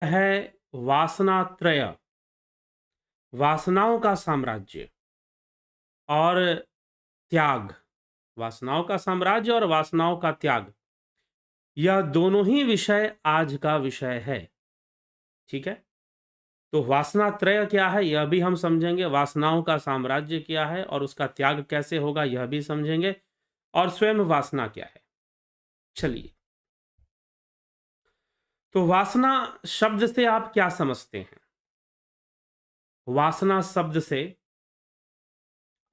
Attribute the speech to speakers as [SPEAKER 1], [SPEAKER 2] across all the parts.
[SPEAKER 1] है वासनात्रय, वासनाओं का साम्राज्य और त्याग। वासनाओं का साम्राज्य और वासनाओं का त्याग, यह दोनों ही विषय आज का विषय है। ठीक है, तो वासनात्रय क्या है यह भी हम समझेंगे, वासनाओं का साम्राज्य क्या है और उसका त्याग कैसे होगा यह भी समझेंगे, और स्वयं वासना क्या है। चलिए, तो वासना शब्द से आप क्या समझते हैं? वासना शब्द से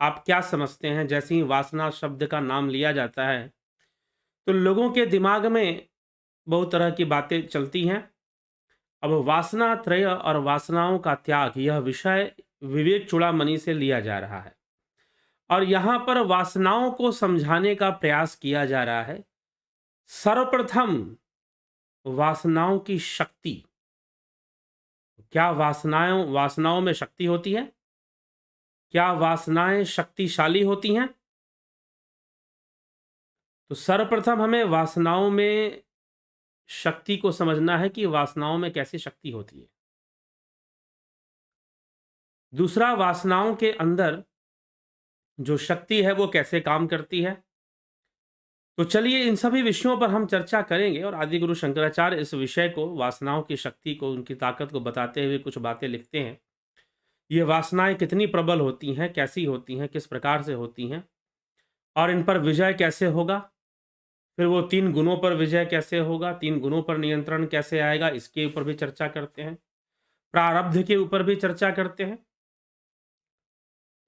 [SPEAKER 1] आप क्या समझते हैं? जैसे ही वासना शब्द का नाम लिया जाता है तो लोगों के दिमाग में बहुत तरह की बातें चलती हैं। अब वासना त्रय और वासनाओं का त्याग, यह विषय विवेक चूड़ामणि से लिया जा रहा है और यहाँ पर वासनाओं को समझाने का प्रयास किया जा रहा है। सर्वप्रथम वासनाओं की शक्ति। क्या वासनाओं में शक्ति होती है? क्या वासनाएं शक्तिशाली होती हैं? तो सर्वप्रथम हमें वासनाओं में शक्ति को समझना है कि वासनाओं में कैसी शक्ति होती है। दूसरा, वासनाओं के अंदर जो शक्ति है वो कैसे काम करती है। तो चलिए, इन सभी विषयों पर हम चर्चा करेंगे और आदि गुरु शंकराचार्य इस विषय को, वासनाओं की शक्ति को, उनकी ताकत को बताते हुए कुछ बातें लिखते हैं। ये वासनाएं कितनी प्रबल होती हैं, कैसी होती हैं, किस प्रकार से होती हैं और इन पर विजय कैसे होगा। फिर वो 3 गुणों पर विजय कैसे होगा, 3 गुणों पर नियंत्रण कैसे आएगा, इसके ऊपर भी चर्चा करते हैं। प्रारब्ध के ऊपर भी चर्चा करते हैं।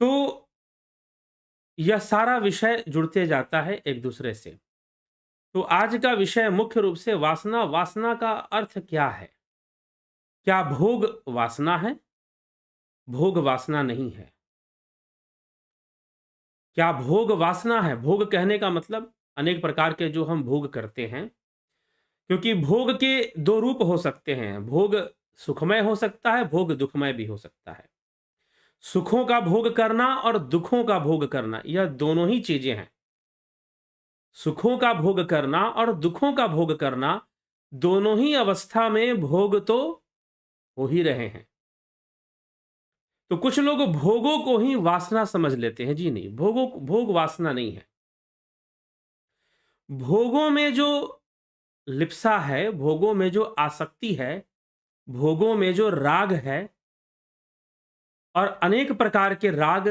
[SPEAKER 1] तो यह सारा विषय जुड़ते जाता है एक दूसरे से। तो आज का विषय मुख्य रूप से वासना। वासना का अर्थ क्या है? क्या भोग वासना है? भोग वासना नहीं है। क्या भोग वासना है? भोग कहने का मतलब अनेक प्रकार के जो हम भोग करते हैं, क्योंकि भोग के 2 रूप हो सकते हैं। भोग सुखमय हो सकता है, भोग दुखमय भी हो सकता है। सुखों का भोग करना और दुखों का भोग करना, यह दोनों ही चीजें हैं। सुखों का भोग करना और दुखों का भोग करना, दोनों ही अवस्था में भोग तो हो ही रहे हैं। तो कुछ लोग भोगों को ही वासना समझ लेते हैं। जी नहीं, भोग वासना नहीं है। भोगों में जो लिप्सा है, भोगों में जो आसक्ति है, भोगों में जो राग है, और अनेक प्रकार के राग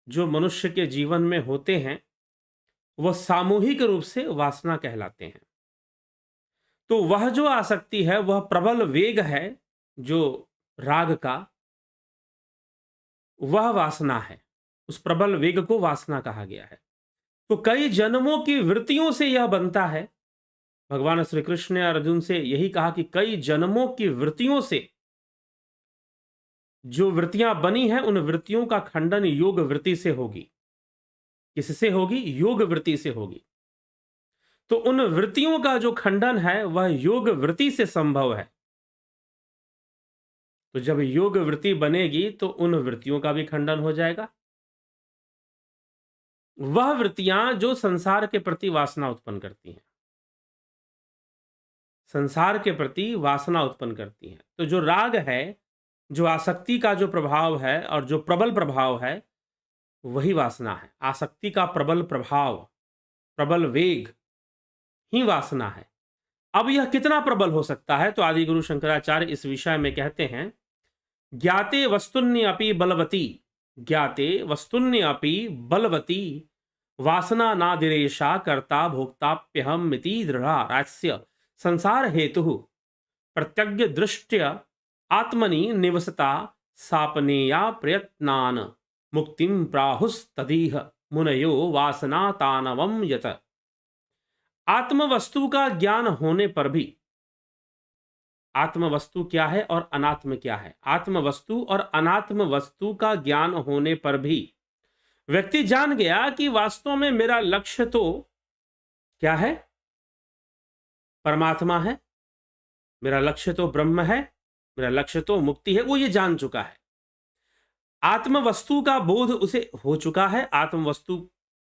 [SPEAKER 1] जो मनुष्य के जीवन में होते हैं, वह सामूहिक रूप से वासना कहलाते हैं। तो वह जो आसक्ति है, वह प्रबल वेग है जो राग का, वह वासना है। उस प्रबल वेग को वासना कहा गया है। तो कई जन्मों की वृत्तियों से यह बनता है। भगवान श्री कृष्ण ने अर्जुन से यही कहा कि कई जन्मों की वृत्तियों से जो वृत्तियां बनी हैं, उन वृत्तियों का खंडन योग वृत्ति से होगी। किससे होगी? योग वृत्ति से होगी। तो उन वृत्तियों का जो खंडन है वह योग वृत्ति से संभव है। तो जब योग वृत्ति बनेगी तो उन वृत्तियों का भी खंडन हो जाएगा। वह वृत्तियां जो संसार के प्रति वासना उत्पन्न करती हैं, संसार के प्रति वासना उत्पन्न करती हैं। तो जो राग है, जो आसक्ति का जो प्रभाव है और जो प्रबल प्रभाव है, वही वासना है। आसक्ति का प्रबल प्रभाव, प्रबल वेग ही वासना है। अब यह कितना प्रबल हो सकता है? तो आदि गुरु शंकराचार्य इस विषय में कहते हैं, ज्ञाते वस्तुन्यपि बलवती, ज्ञाते वस्तुन्यपि बलवती, वासना नादिरेशा कर्ता भोक्ताप्यहम मिति दृढ़ा रास्य संसार हेतु प्रत्यग्य दृष्टि आत्मनि निवसता सापनेया प्रयत्नान मुक्तिम प्राहुस्तदीह मुनयो वासना तानवम यत। आत्म वस्तु का ज्ञान होने पर भी, आत्म वस्तु क्या है और अनात्म क्या है, आत्म वस्तु और अनात्म वस्तु का ज्ञान होने पर भी व्यक्ति जान गया कि वास्तव में मेरा लक्ष्य तो क्या है? परमात्मा है। मेरा लक्ष्य तो ब्रह्म है, मेरा लक्ष्य तो मुक्ति है। वो ये जान चुका है। आत्म वस्तु का बोध उसे हो चुका है, आत्म वस्तु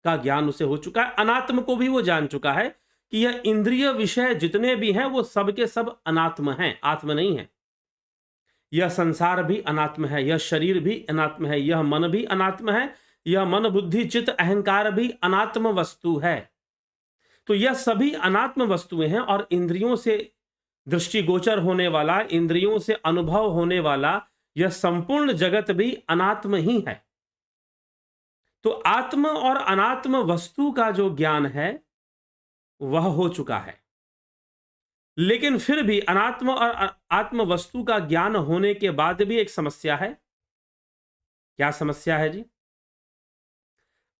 [SPEAKER 1] का ज्ञान उसे हो चुका है। अनात्म को भी वो जान चुका है कि यह इंद्रिय विषय जितने भी हैं वो सब के सब अनात्म हैं, आत्म नहीं है। यह संसार भी अनात्म है, यह शरीर भी अनात्म है, यह मन भी अनात्म है, यह मन बुद्धि चित्त अहंकार भी अनात्म वस्तु है। तो यह सभी अनात्म वस्तुएं हैं और इंद्रियों से दृष्टिगोचर होने वाला, इंद्रियों से अनुभव होने वाला यह संपूर्ण जगत भी अनात्म ही है। तो आत्म और अनात्म वस्तु का जो ज्ञान है वह हो चुका है, लेकिन फिर भी अनात्म और आत्म वस्तु का ज्ञान होने के बाद भी एक समस्या है। क्या समस्या है जी?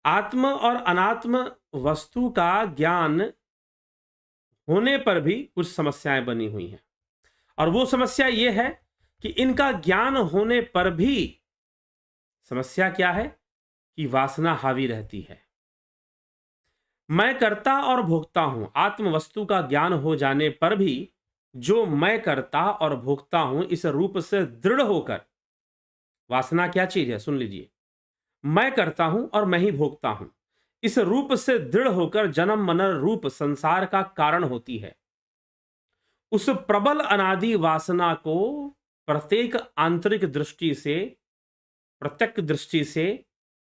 [SPEAKER 1] आत्म और अनात्म वस्तु का ज्ञान होने पर भी कुछ समस्याएं बनी हुई हैं, और वो समस्या ये है कि इनका ज्ञान होने पर भी समस्या क्या है कि वासना हावी रहती है। मैं करता और भोगता हूं, आत्म वस्तु का ज्ञान हो जाने पर भी जो मैं करता और भोगता हूं इस रूप से दृढ़ होकर, वासना क्या चीज है सुन लीजिए, मैं करता हूं और मैं ही भोगता हूं, इस रूप से दृढ़ होकर जन्म मनर रूप संसार का कारण होती है। उस प्रबल अनादि वासना को प्रत्येक आंतरिक दृष्टि से, प्रत्यक्ष दृष्टि से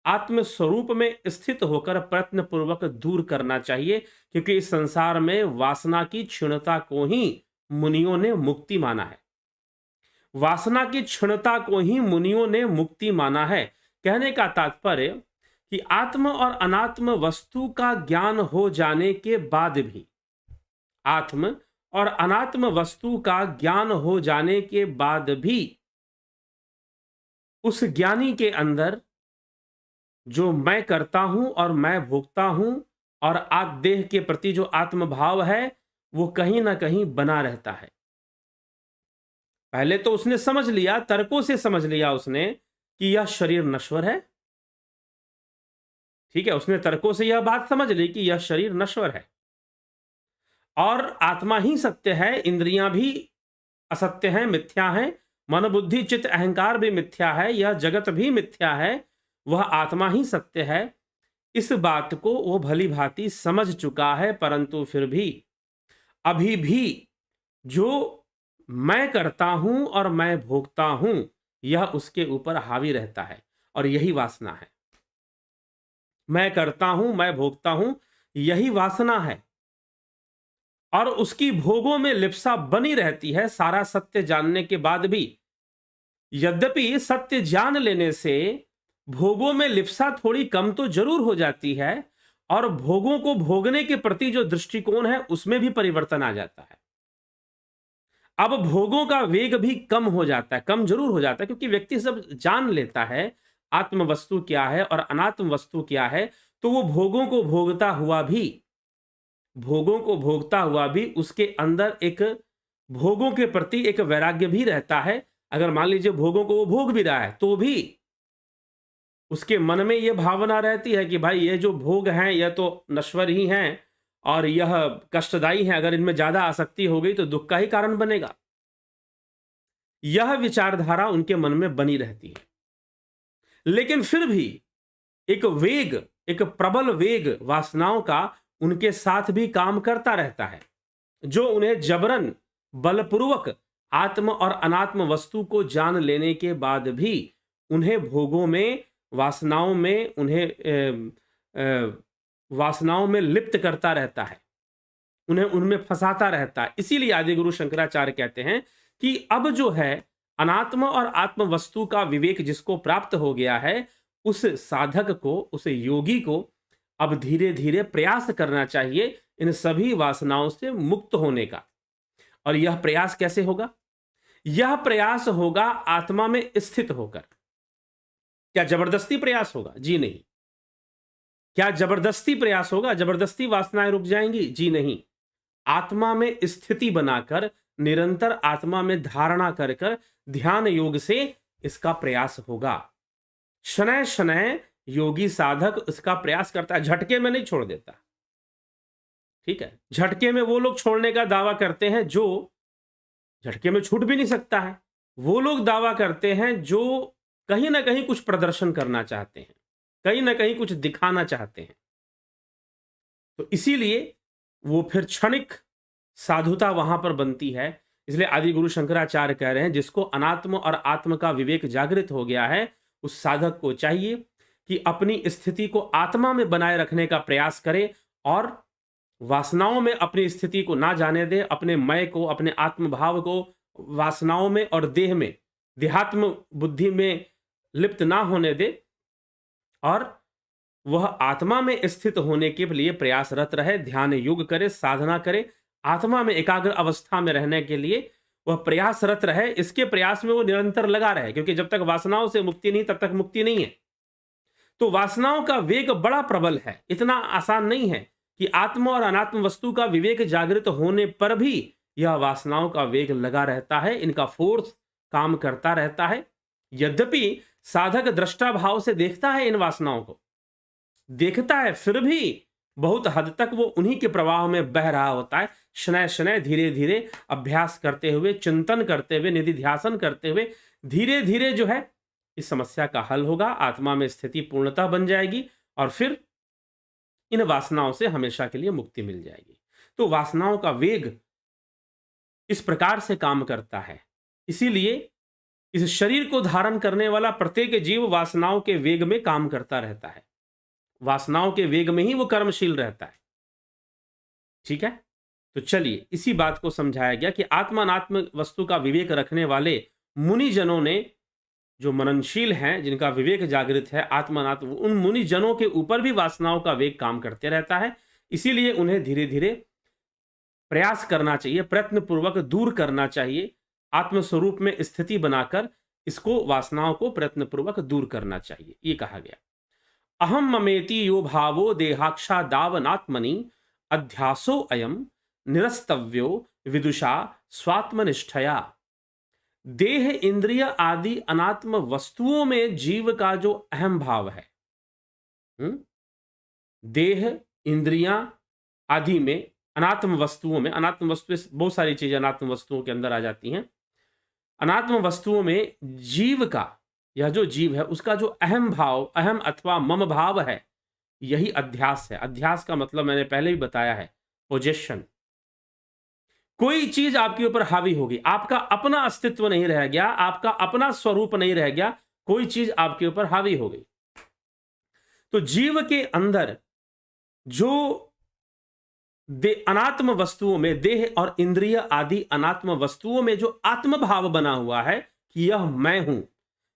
[SPEAKER 1] आत्म स्वरूप में स्थित होकर प्रयत्न पूर्वक दूर करना चाहिए, क्योंकि इस संसार में वासना की क्षीणता को ही मुनियों ने मुक्ति माना है। वासना की क्षीणता को ही मुनियों ने मुक्ति माना है। कहने का तात्पर्य कि आत्म और अनात्म वस्तु का ज्ञान हो जाने के बाद भी, आत्म और अनात्म वस्तु का ज्ञान हो जाने के बाद भी उस ज्ञानी के अंदर जो मैं करता हूं और मैं भोगता हूं और देह के प्रति जो आत्मभाव है वो कहीं ना कहीं बना रहता है। पहले तो उसने समझ लिया, तर्कों से समझ लिया उसने कि यह शरीर नश्वर है। ठीक है, उसने तर्कों से यह बात समझ ली कि यह शरीर नश्वर है और आत्मा ही सत्य है, इंद्रियां भी असत्य हैं, मिथ्या हैं, मन बुद्धि चित्त अहंकार भी मिथ्या है, यह जगत भी मिथ्या है, वह आत्मा ही सत्य है। इस बात को वो भली भांति समझ चुका है, परंतु फिर भी अभी भी जो मैं करता हूं और मैं भोगता हूं यह उसके ऊपर हावी रहता है, और यही वासना है। मैं करता हूं, मैं भोगता हूं, यही वासना है, और उसकी भोगों में लिप्सा बनी रहती है सारा सत्य जानने के बाद भी। यद्यपि सत्य जान लेने से भोगों में लिप्सा थोड़ी कम तो जरूर हो जाती है, और भोगों को भोगने के प्रति जो दृष्टिकोण है उसमें भी परिवर्तन आ जाता है। अब भोगों का वेग भी कम हो जाता है, कम जरूर हो जाता है, क्योंकि व्यक्ति सब जान लेता है आत्म वस्तु क्या है और अनात्म वस्तु क्या है, तो वो भोगों को भोगता हुआ भी उसके अंदर एक भोगों के प्रति एक वैराग्य भी रहता है। अगर मान लीजिए भोगों को वो भोग भी रहा है तो भी उसके मन में यह भावना रहती है कि भाई ये जो भोग हैं यह तो नश्वर ही हैं और यह कष्टदायी है, अगर इनमें ज्यादा आसक्ति हो गई तो दुख का ही कारण बनेगा। यह विचारधारा उनके मन में बनी रहती है, लेकिन फिर भी एक प्रबल वेग वासनाओं का उनके साथ भी काम करता रहता है, जो उन्हें जबरन बलपूर्वक आत्म और अनात्म वस्तु को जान लेने के बाद भी उन्हें भोगों में, वासनाओं में, वासनाओं में लिप्त करता रहता है, उन्हें उनमें फंसाता रहता है। इसीलिए आदि गुरु शंकराचार्य कहते हैं कि अब जो है अनात्म और आत्म वस्तु का विवेक जिसको प्राप्त हो गया है, उस साधक को, उस योगी को अब धीरे धीरे प्रयास करना चाहिए इन सभी वासनाओं से मुक्त होने का। और यह प्रयास कैसे होगा? यह प्रयास होगा आत्मा में स्थित होकर। क्या जबरदस्ती प्रयास होगा? जी नहीं। क्या जबरदस्ती प्रयास होगा? जबरदस्ती वासनाएं रुक जाएंगी? जी नहीं। आत्मा में स्थिति बनाकर, निरंतर आत्मा में धारणा कर कर ध्यान योग से इसका प्रयास होगा। शनय शनय योगी साधक इसका प्रयास करता है, झटके में नहीं छोड़ देता। ठीक है, झटके में वो लोग छोड़ने का दावा करते हैं जो झटके में छूट भी नहीं सकता है। वो लोग दावा करते हैं जो कहीं ना कहीं कुछ प्रदर्शन करना चाहते हैं, कहीं ना कहीं कुछ दिखाना चाहते हैं। तो इसीलिए वो फिर क्षणिक साधुता वहां पर बनती है, इसलिए आदि गुरु शंकराचार्य कह रहे हैं जिसको अनात्म और आत्म का विवेक जागृत हो गया है, उस साधक को चाहिए कि अपनी स्थिति को आत्मा में बनाए रखने का प्रयास करे और वासनाओं में अपनी स्थिति को ना जाने दे, अपने मैं को, अपने आत्म भाव को वासनाओं में और देह में, देहात्म बुद्धि में लिप्त ना होने दे और वह आत्मा में स्थित होने के लिए प्रयासरत रहे, ध्यान योग करे, साधना करे, आत्मा में एकाग्र अवस्था में रहने के लिए वह प्रयासरत रहे। इसके प्रयास में वो निरंतर लगा रहे, क्योंकि जब तक वासनाओं से मुक्ति नहीं तब तक मुक्ति नहीं है। तो वासनाओं का वेग बड़ा प्रबल है, इतना आसान नहीं है कि आत्म और अनात्म वस्तु का विवेक जागृत होने पर भी यह वासनाओं का वेग लगा रहता है, इनका फोर्स काम करता रहता है। यद्यपि साधक दृष्टा भाव से देखता है, इन वासनाओं को देखता है, फिर भी बहुत हद तक वो उन्हीं के प्रवाह में बह रहा होता है। शनय शनय धीरे धीरे अभ्यास करते हुए, चिंतन करते हुए, निधिध्यासन करते हुए धीरे धीरे जो है इस समस्या का हल होगा, आत्मा में स्थिति पूर्णतः बन जाएगी और फिर इन वासनाओं से हमेशा के लिए मुक्ति मिल जाएगी। तो वासनाओं का वेग इस प्रकार से काम करता है। इसीलिए इस शरीर को धारण करने वाला प्रत्येक जीव वासनाओं के वेग में काम करता रहता है, वासनाओं के वेग में ही वो कर्मशील रहता है। ठीक है, तो चलिए इसी बात को समझाया गया कि आत्मा अनात्म वस्तु का विवेक रखने वाले मुनि जनों ने, जो मननशील हैं, जिनका विवेक जागृत है आत्मा अनात्म, उन मुनि जनों के ऊपर भी वासनाओं का वेग काम करते रहता है। इसीलिए उन्हें धीरे धीरे प्रयास करना चाहिए, प्रयत्न पूर्वक दूर करना चाहिए, आत्मस्वरूप में स्थिति बनाकर इसको, वासनाओं को प्रयत्न पूर्वक दूर करना चाहिए। ये कहा गया। अहम ममेति यो भावो देहाक्षादावनात्मनि अध्यासो अयम निरस्तव्यो विदुषा स्वात्मनिष्ठया। देह, इंद्रिय आदि अनात्म वस्तुओं में जीव का जो अहम भाव है, देह, इंद्रियां आदि में, अनात्म वस्तुओं में, अनात्म वस्तुएं बहुत सारी चीजें अनात्म वस्तुओं के अंदर आ जाती हैं। अनात्म वस्तुओं में जीव का, यह जो जीव है उसका जो अहम भाव, अहम अथवा मम भाव है, यही अध्यास है। अध्यास का मतलब मैंने पहले भी बताया है, पोजेशन। कोई चीज आपके ऊपर हावी होगी, आपका अपना अस्तित्व नहीं रह गया, आपका अपना स्वरूप नहीं रह गया, कोई चीज आपके ऊपर हावी हो गई। तो जीव के अंदर जो अनात्म वस्तुओं में, देह और इंद्रिय आदि अनात्म वस्तुओं में जो आत्म भाव बना हुआ है कि यह मैं हूं,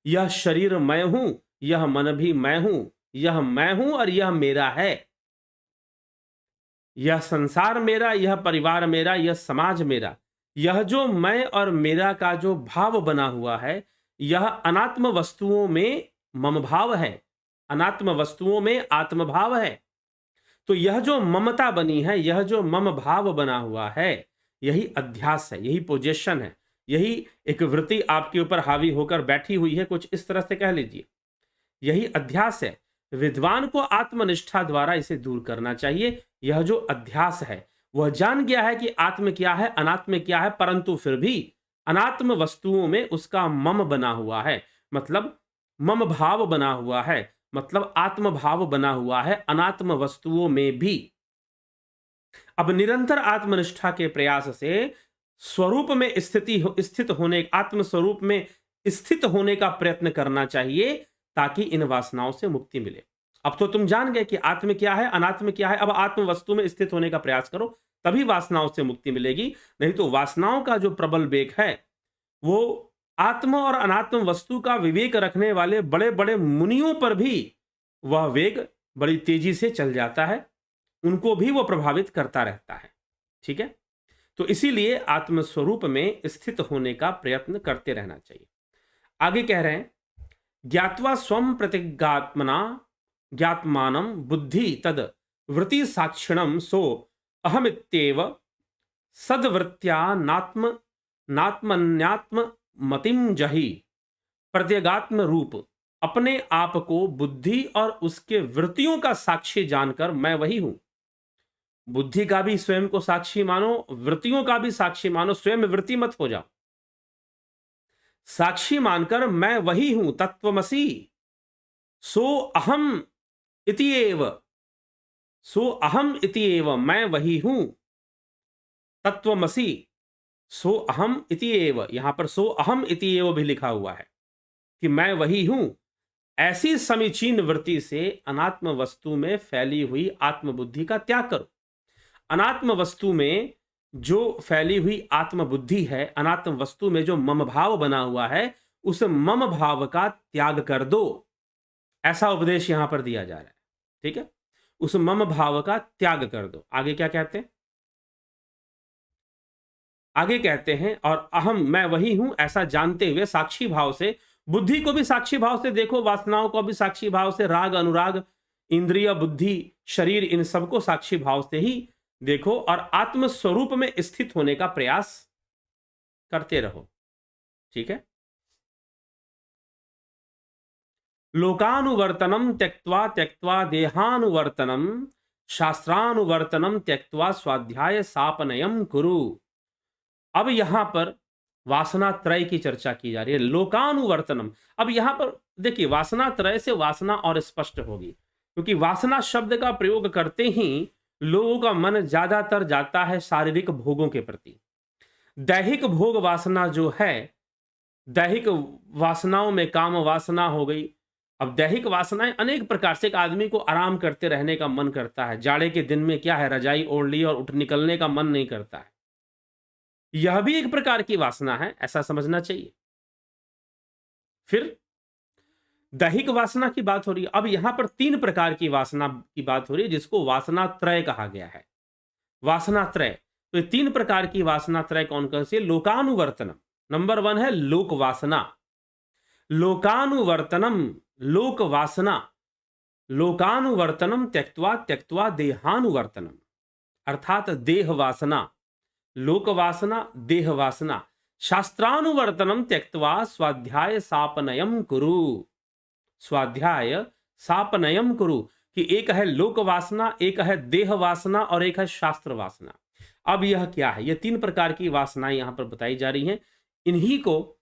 [SPEAKER 1] यह शरीर मैं हूं, यह मन भी मैं हूं, यह मैं हूं और यह मेरा है, यह संसार मेरा, यह परिवार मेरा, यह समाज मेरा, यह जो मैं और मेरा का जो भाव बना हुआ है, यह अनात्म वस्तुओं में मम भाव है, अनात्म वस्तुओं में आत्म भाव है। तो यह जो ममता बनी है, यह जो मम भाव बना हुआ है, यही अध्यास है, यही पोजेशन है, यही एक वृत्ति आपके ऊपर हावी होकर बैठी हुई है, कुछ इस तरह से कह लीजिए, यही अध्यास है। विद्वान को आत्मनिष्ठा द्वारा इसे दूर करना चाहिए। यह जो अध्यास है, वह जान गया है कि आत्म क्या है, अनात्म क्या है, परंतु फिर भी अनात्म वस्तुओं में उसका मम बना हुआ है, मतलब मम भाव बना हुआ है, मतलब आत्म भाव बना हुआ है अनात्म वस्तुओं में भी। अब निरंतर आत्मनिष्ठा के प्रयास से स्वरूप में स्थित होने, आत्म स्वरूप में स्थित होने का प्रयत्न करना चाहिए, ताकि इन वासनाओं से मुक्ति मिले। अब तो तुम जान गए कि आत्म क्या है, अनात्म क्या है। अब आत्म वस्तु में स्थित होने का प्रयास करो, तभी वासनाओं से मुक्ति मिलेगी। नहीं तो वासनाओं का जो प्रबल वेग है, वो आत्म और अनात्म वस्तु का विवेक रखने वाले बड़े बड़े मुनियों पर भी वह वेग बड़ी तेजी से चल जाता है, उनको भी वो प्रभावित करता रहता है। ठीक है, तो इसीलिए आत्मस्वरूप में स्थित होने का प्रयत्न करते रहना चाहिए। आगे कह रहे हैं, ज्ञात्वा स्वम प्रतिज्ञात्मना ज्ञात्मानं बुद्धि तद वृत्ति साक्षिणम सो अहमित्येव सद्वृत्त्या नात्मन्यात्म मतिम जहि। प्रत्यगात्म रूप अपने आप को बुद्धि और उसके वृत्तियों का साक्षी जानकर मैं वही हूं। बुद्धि का भी स्वयं को साक्षी मानो, वृत्तियों का भी साक्षी मानो, स्वयं वृत्ति मत हो जाओ, साक्षी मानकर मैं वही हूं, तत्वमसि सो अहम इति एव, सो अहम इति एव, मैं वही हूं, तत्वमसि सो अहम इति एव, यहां पर सो अहम इति एव भी लिखा हुआ है कि मैं वही हूं। ऐसी समीचीन वृत्ति से अनात्म वस्तु में फैली हुई आत्मबुद्धि का त्याग करो। अनात्म वस्तु में जो फैली हुई आत्मबुद्धि है, अनात्म वस्तु में जो मम भाव बना हुआ है, उस मम भाव का त्याग कर दो, ऐसा उपदेश यहां पर दिया जा रहा है। ठीक है, उस मम भाव का त्याग कर दो। आगे क्या कहते हैं? आगे कहते हैं और अहम मैं वही हूं ऐसा जानते हुए साक्षी भाव से, बुद्धि को भी साक्षी भाव से देखो, वासनाओं को भी साक्षी भाव से, राग अनुराग इंद्रिय बुद्धि शरीर इन सबको साक्षी भाव से ही देखो और आत्म स्वरूप में स्थित होने का प्रयास करते रहो। ठीक है, लोकानुवर्तनम त्यक्त्वा त्यक्त्वा देहानुवर्तनम शास्त्रानुवर्तनम त्यक्त्वा स्वाध्याय सापनयम कुरु। अब यहां पर वासना त्रय की चर्चा की जा रही है, लोकानुवर्तनम। अब यहां पर देखिए, वासना त्रय से वासना और स्पष्ट होगी, क्योंकि वासना शब्द का प्रयोग करते ही लोगों का मन ज्यादातर जाता है शारीरिक भोगों के प्रति। दैहिक भोग वासना जो है, दैहिक वासनाओं में काम वासना हो गई। अब दैहिक वासनाएं अनेक प्रकार से, एक आदमी को आराम करते रहने का मन करता है, जाड़े के दिन में क्या है, रजाई ओढ़ ली और उठ निकलने का मन नहीं करता है, यह भी एक प्रकार की वासना है, ऐसा समझना चाहिए। फिर दैहिक वासना की बात हो रही है। अब यहां पर 3 प्रकार की वासना की बात हो रही है, जिसको वासना त्रय कहा गया है। वासना त्रय, तो ये 3 प्रकार की वासना त्रय कौन कौन सी है? लोकानुवर्तनम, नंबर 1 है लोक वासना। लोकानुवर्तनम, लोक वासना। लोकानुवर्तनम त्यक्त्वा त्यक्त्वा देहानुवर्तनम, अर्थात देह वासना, लोक वासना, देह वासना। शास्त्रानुवर्तनम त्यक्त्वा स्वाध्याय सापनयम कुरु। स्वाध्याय सापनयम कुरु, कि एक है लोक वासना, एक है देह वासना और एक है शास्त्र वासना। अब यह क्या है? यह 3 प्रकार की वासनाएं यहां पर बताई जा रही हैं। इन्हीं को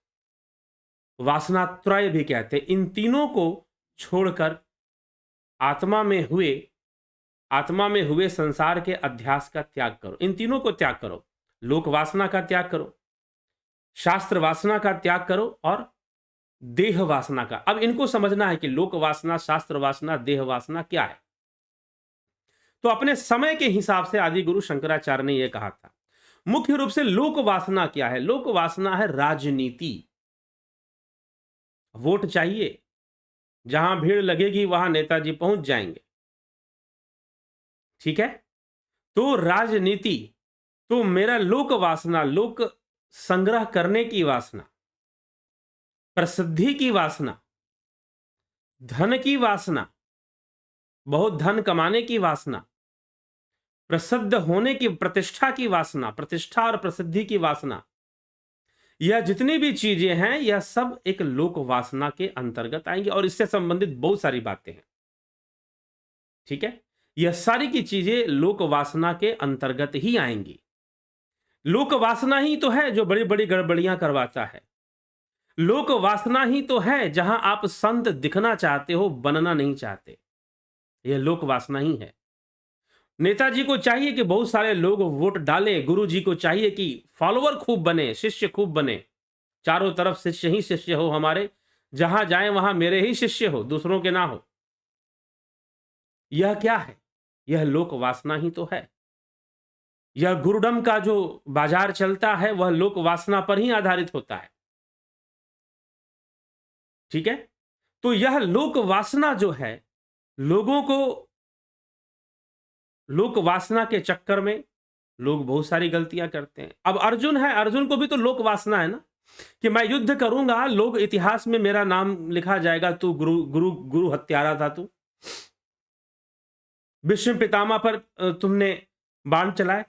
[SPEAKER 1] वासना त्रय भी कहते हैं। इन तीनों को छोड़कर आत्मा में हुए संसार के अध्यास का त्याग करो। इन तीनों को त्याग करो, लोक वासना का त्याग करो, शास्त्र वासना का त्याग करो और देह वासना का। अब इनको समझना है कि लोक वासना, शास्त्र वासना, देह वासना क्या है। तो अपने समय के हिसाब से आदि गुरु शंकराचार्य ने यह कहा था। मुख्य रूप से लोक वासना क्या है? लोक वासना है राजनीति। वोट चाहिए, जहां भीड़ लगेगी वहां नेताजी पहुंच जाएंगे। ठीक है, तो राजनीति, तो मेरा लोक वासना, लोक संग्रह करने की वासना, प्रसिद्धि की वासना, धन की वासना, बहुत धन कमाने की वासना, प्रसिद्ध होने की, प्रतिष्ठा की वासना, प्रतिष्ठा और प्रसिद्धि की वासना, यह जितनी भी चीजें हैं यह सब एक लोक वासना के अंतर्गत आएंगी और इससे संबंधित बहुत सारी बातें हैं। ठीक है, यह सारी की चीजें लोक वासना के अंतर्गत ही आएंगी। लोक वासना ही तो है जो बड़ी बड़ी गड़बड़ियां करवाता है। लोक वासना ही तो है जहां आप संत दिखना चाहते हो, बनना नहीं चाहते। यह लोक वासना ही है। नेताजी को चाहिए कि बहुत सारे लोग वोट डालें, गुरु जी को चाहिए कि फॉलोअर खूब बने, शिष्य खूब बने, चारों तरफ शिष्य ही शिष्य हो हमारे, जहां जाए वहां मेरे ही शिष्य हो, दूसरों के ना हो। यह क्या है? यह लोक वासना ही तो है। यह गुरुडम का जो बाजार चलता है वह लोक वासना पर ही आधारित होता है। ठीक है, तो यह लोक वासना जो है, लोगों को, लोक वासना के चक्कर में लोग बहुत सारी गलतियां करते हैं। अब अर्जुन है, अर्जुन को भी तो लोक वासना है ना, कि मैं युद्ध करूंगा, लोग इतिहास में मेरा नाम लिखा जाएगा, तू गुरु गुरु गुरु हत्यारा था तू। भीष्म पितामह पर तुमने बाण चलाए,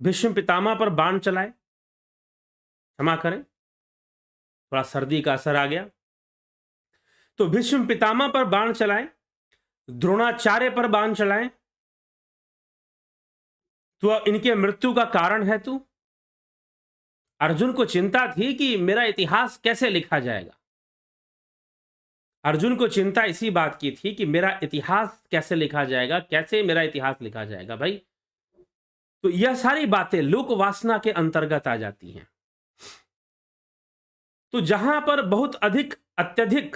[SPEAKER 1] भीष्म पितामह पर बाण चलाए, क्षमा करें थोड़ा सर्दी का असर आ गया। तो भीष्म पितामह पर बाण चलाए, द्रोणाचार्य पर बाण चलाए, तो इनके मृत्यु का कारण है तू। अर्जुन को चिंता थी कि मेरा इतिहास कैसे लिखा जाएगा। अर्जुन को चिंता इसी बात की थी कि मेरा इतिहास कैसे लिखा जाएगा, कैसे मेरा इतिहास लिखा जाएगा। भाई तो यह सारी बातें लोक वासना के अंतर्गत आ जाती हैं। तो जहां पर बहुत अधिक अत्यधिक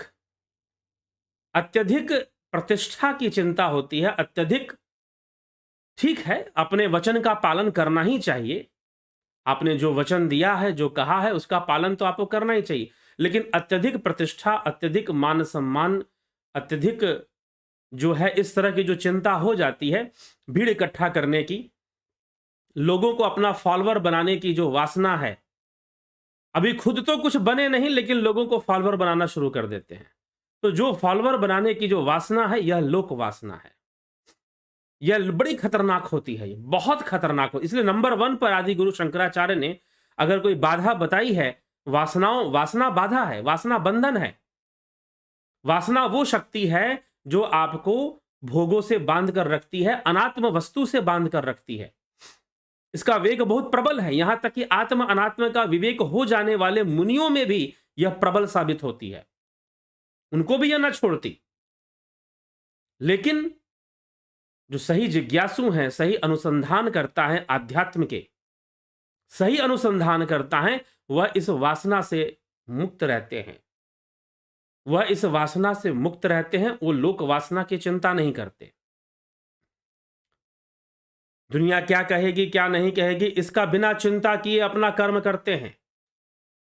[SPEAKER 1] अत्यधिक प्रतिष्ठा की चिंता होती है, अत्यधिक, ठीक है, अपने वचन का पालन करना ही चाहिए, आपने जो वचन दिया है, जो कहा है, उसका पालन तो आपको करना ही चाहिए, लेकिन अत्यधिक प्रतिष्ठा, अत्यधिक मान सम्मान, अत्यधिक जो है इस तरह की जो चिंता हो जाती है, भीड़ इकट्ठा करने की, लोगों को अपना फॉलोअर बनाने की जो वासना है, अभी खुद तो कुछ बने नहीं लेकिन लोगों को फॉलोअर बनाना शुरू कर देते हैं। तो जो फॉलोअर बनाने की जो वासना है, यह लोक वासना है, यह बड़ी खतरनाक होती है, बहुत खतरनाक हो। इसलिए नंबर 1 पर आदि गुरु शंकराचार्य ने अगर कोई बाधा बताई है, वासना बाधा है, वासना बंधन है। वासना वो शक्ति है जो आपको भोगों से बांध कर रखती है, अनात्म वस्तु से बांध कर रखती है। इसका वेग बहुत प्रबल है, यहां तक कि आत्म अनात्म का विवेक हो जाने वाले मुनियों में भी यह प्रबल साबित होती है, उनको भी यह न छोड़ती। लेकिन जो सही जिज्ञासु हैं, सही अनुसंधान करता है आध्यात्म के, सही अनुसंधान करता है, वह इस वासना से मुक्त रहते हैं, वह इस वासना से मुक्त रहते हैं, वो लोक वासना की चिंता नहीं करते। दुनिया क्या कहेगी, क्या नहीं कहेगी, इसका बिना चिंता किए अपना कर्म करते हैं।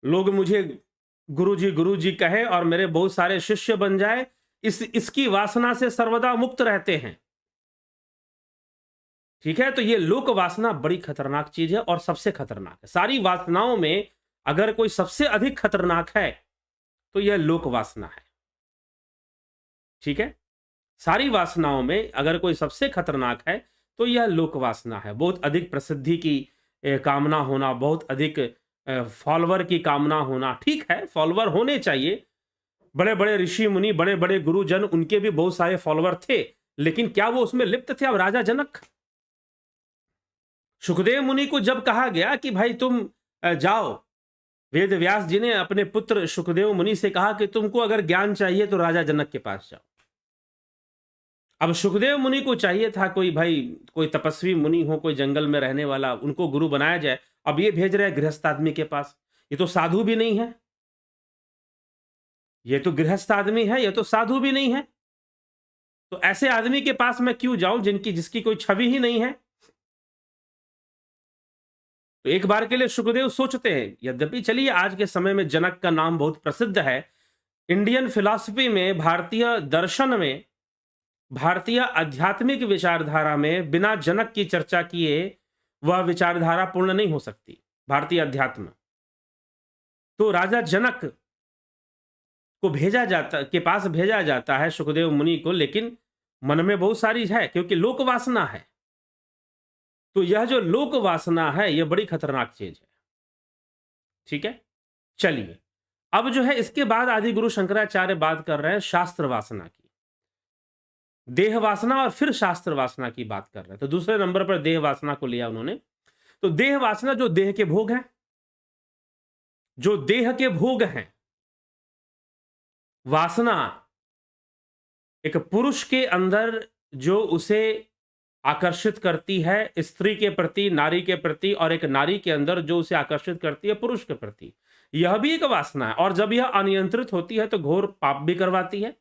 [SPEAKER 1] लोग मुझे गुरुजी कहे और मेरे बहुत सारे शिष्य बन जाए, इसकी वासना से सर्वदा मुक्त रहते हैं। ठीक है, तो ये लोक वासना बड़ी खतरनाक चीज है और सबसे खतरनाक है। सारी वासनाओं में अगर कोई सबसे अधिक खतरनाक है तो यह लोक वासना है। ठीक है, सारी वासनाओं में अगर कोई सबसे खतरनाक है तो यह लोक वासना है। बहुत अधिक प्रसिद्धि की कामना होना, बहुत अधिक फॉलोअर की कामना होना। ठीक है, फॉलोअर होने चाहिए, बड़े बड़े ऋषि मुनि, बड़े बड़े गुरुजन, उनके भी बहुत सारे फॉलोअर थे, लेकिन क्या वो उसमें लिप्त थे? अब राजा जनक, सुखदेव मुनि को जब कहा गया कि भाई तुम जाओ, वेद व्यास जी ने अपने पुत्र सुखदेव मुनि से कहा कि तुमको अगर ज्ञान चाहिए तो राजा जनक के पास जाओ। अब सुखदेव मुनि को चाहिए था कोई भाई, कोई तपस्वी मुनि हो, कोई जंगल में रहने वाला, उनको गुरु बनाया जाए। अब ये भेज रहे हैं गृहस्थ आदमी के पास, ये तो साधु भी नहीं है, ये तो गृहस्थ आदमी है, ये तो साधु भी नहीं है। तो ऐसे आदमी के पास मैं क्यों जाऊं जिसकी कोई छवि ही नहीं है? तो एक बार के लिए सुखदेव सोचते हैं। यद्यपि चलिए आज के समय में जनक का नाम बहुत प्रसिद्ध है, इंडियन फिलॉसफी में, भारतीय दर्शन में, भारतीय आध्यात्मिक विचारधारा में बिना जनक की चर्चा किए वह विचारधारा पूर्ण नहीं हो सकती, भारतीय अध्यात्म। तो राजा जनक को के पास भेजा जाता है सुखदेव मुनि को, लेकिन मन में बहुत सारी है, क्योंकि लोक वासना है। तो यह जो लोक वासना है यह बड़ी खतरनाक चीज है। ठीक है, चलिए अब जो है इसके बाद आदि गुरु शंकराचार्य बात कर रहे हैं शास्त्र वासना की, देह वासना और फिर शास्त्र वासना की बात कर रहे हैं। तो दूसरे नंबर पर देह वासना को लिया उन्होंने। तो देह वासना जो देह के भोग हैं, जो देह के भोग हैं, वासना एक पुरुष के अंदर जो उसे आकर्षित करती है स्त्री के प्रति, नारी के प्रति, और एक नारी के अंदर जो उसे आकर्षित करती है पुरुष के प्रति, यह भी एक वासना है। और जब यह अनियंत्रित होती है तो घोर पाप भी करवाती है,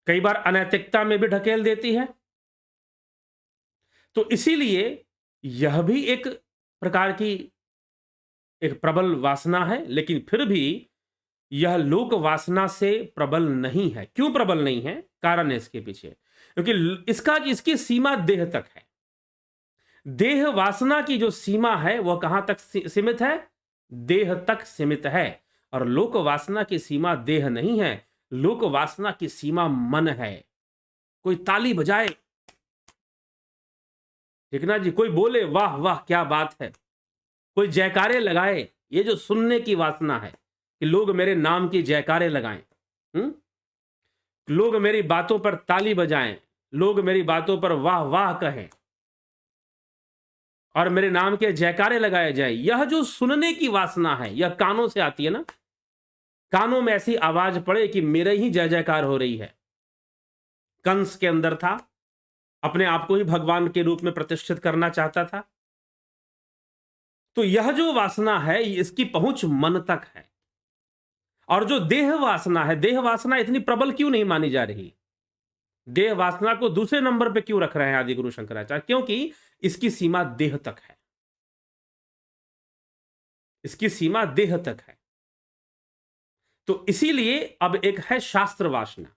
[SPEAKER 1] कई बार अनैतिकता में भी ढकेल देती है। तो इसीलिए यह भी एक प्रकार की एक प्रबल वासना है, लेकिन फिर भी यह लोक वासना से प्रबल नहीं है। क्यों प्रबल नहीं है? कारण है इसके पीछे, क्योंकि इसकी सीमा देह तक है। देह वासना की जो सीमा है वह कहां तक सीमित है? देह तक सीमित है। और लोक वासना की सीमा देह नहीं है, लोक वासना की सीमा मन है। कोई ताली बजाए, ठीक ना जी, कोई बोले वाह वाह क्या बात है, कोई जयकारे लगाए, ये जो सुनने की वासना है कि लोग मेरे नाम की जयकारे लगाएं, लोग मेरी बातों पर ताली बजाएं, लोग मेरी बातों पर वाह वाह कहें और मेरे नाम के जयकारे लगाए जाए, यह जो सुनने की वासना है यह कानों से आती है ना। कानों में ऐसी आवाज पड़े कि मेरे ही जय जयकार हो रही है। कंस के अंदर था, अपने आप को ही भगवान के रूप में प्रतिष्ठित करना चाहता था। तो यह जो वासना है, इसकी पहुंच मन तक है। और जो देह वासना है, देह वासना इतनी प्रबल क्यों नहीं मानी जा रही? देह वासना को दूसरे नंबर पे क्यों रख रहे हैं आदि गुरु शंकराचार्य? क्योंकि इसकी सीमा देह तक है। इसकी सीमा देह तक है। तो इसीलिए अब एक है शास्त्र वासना।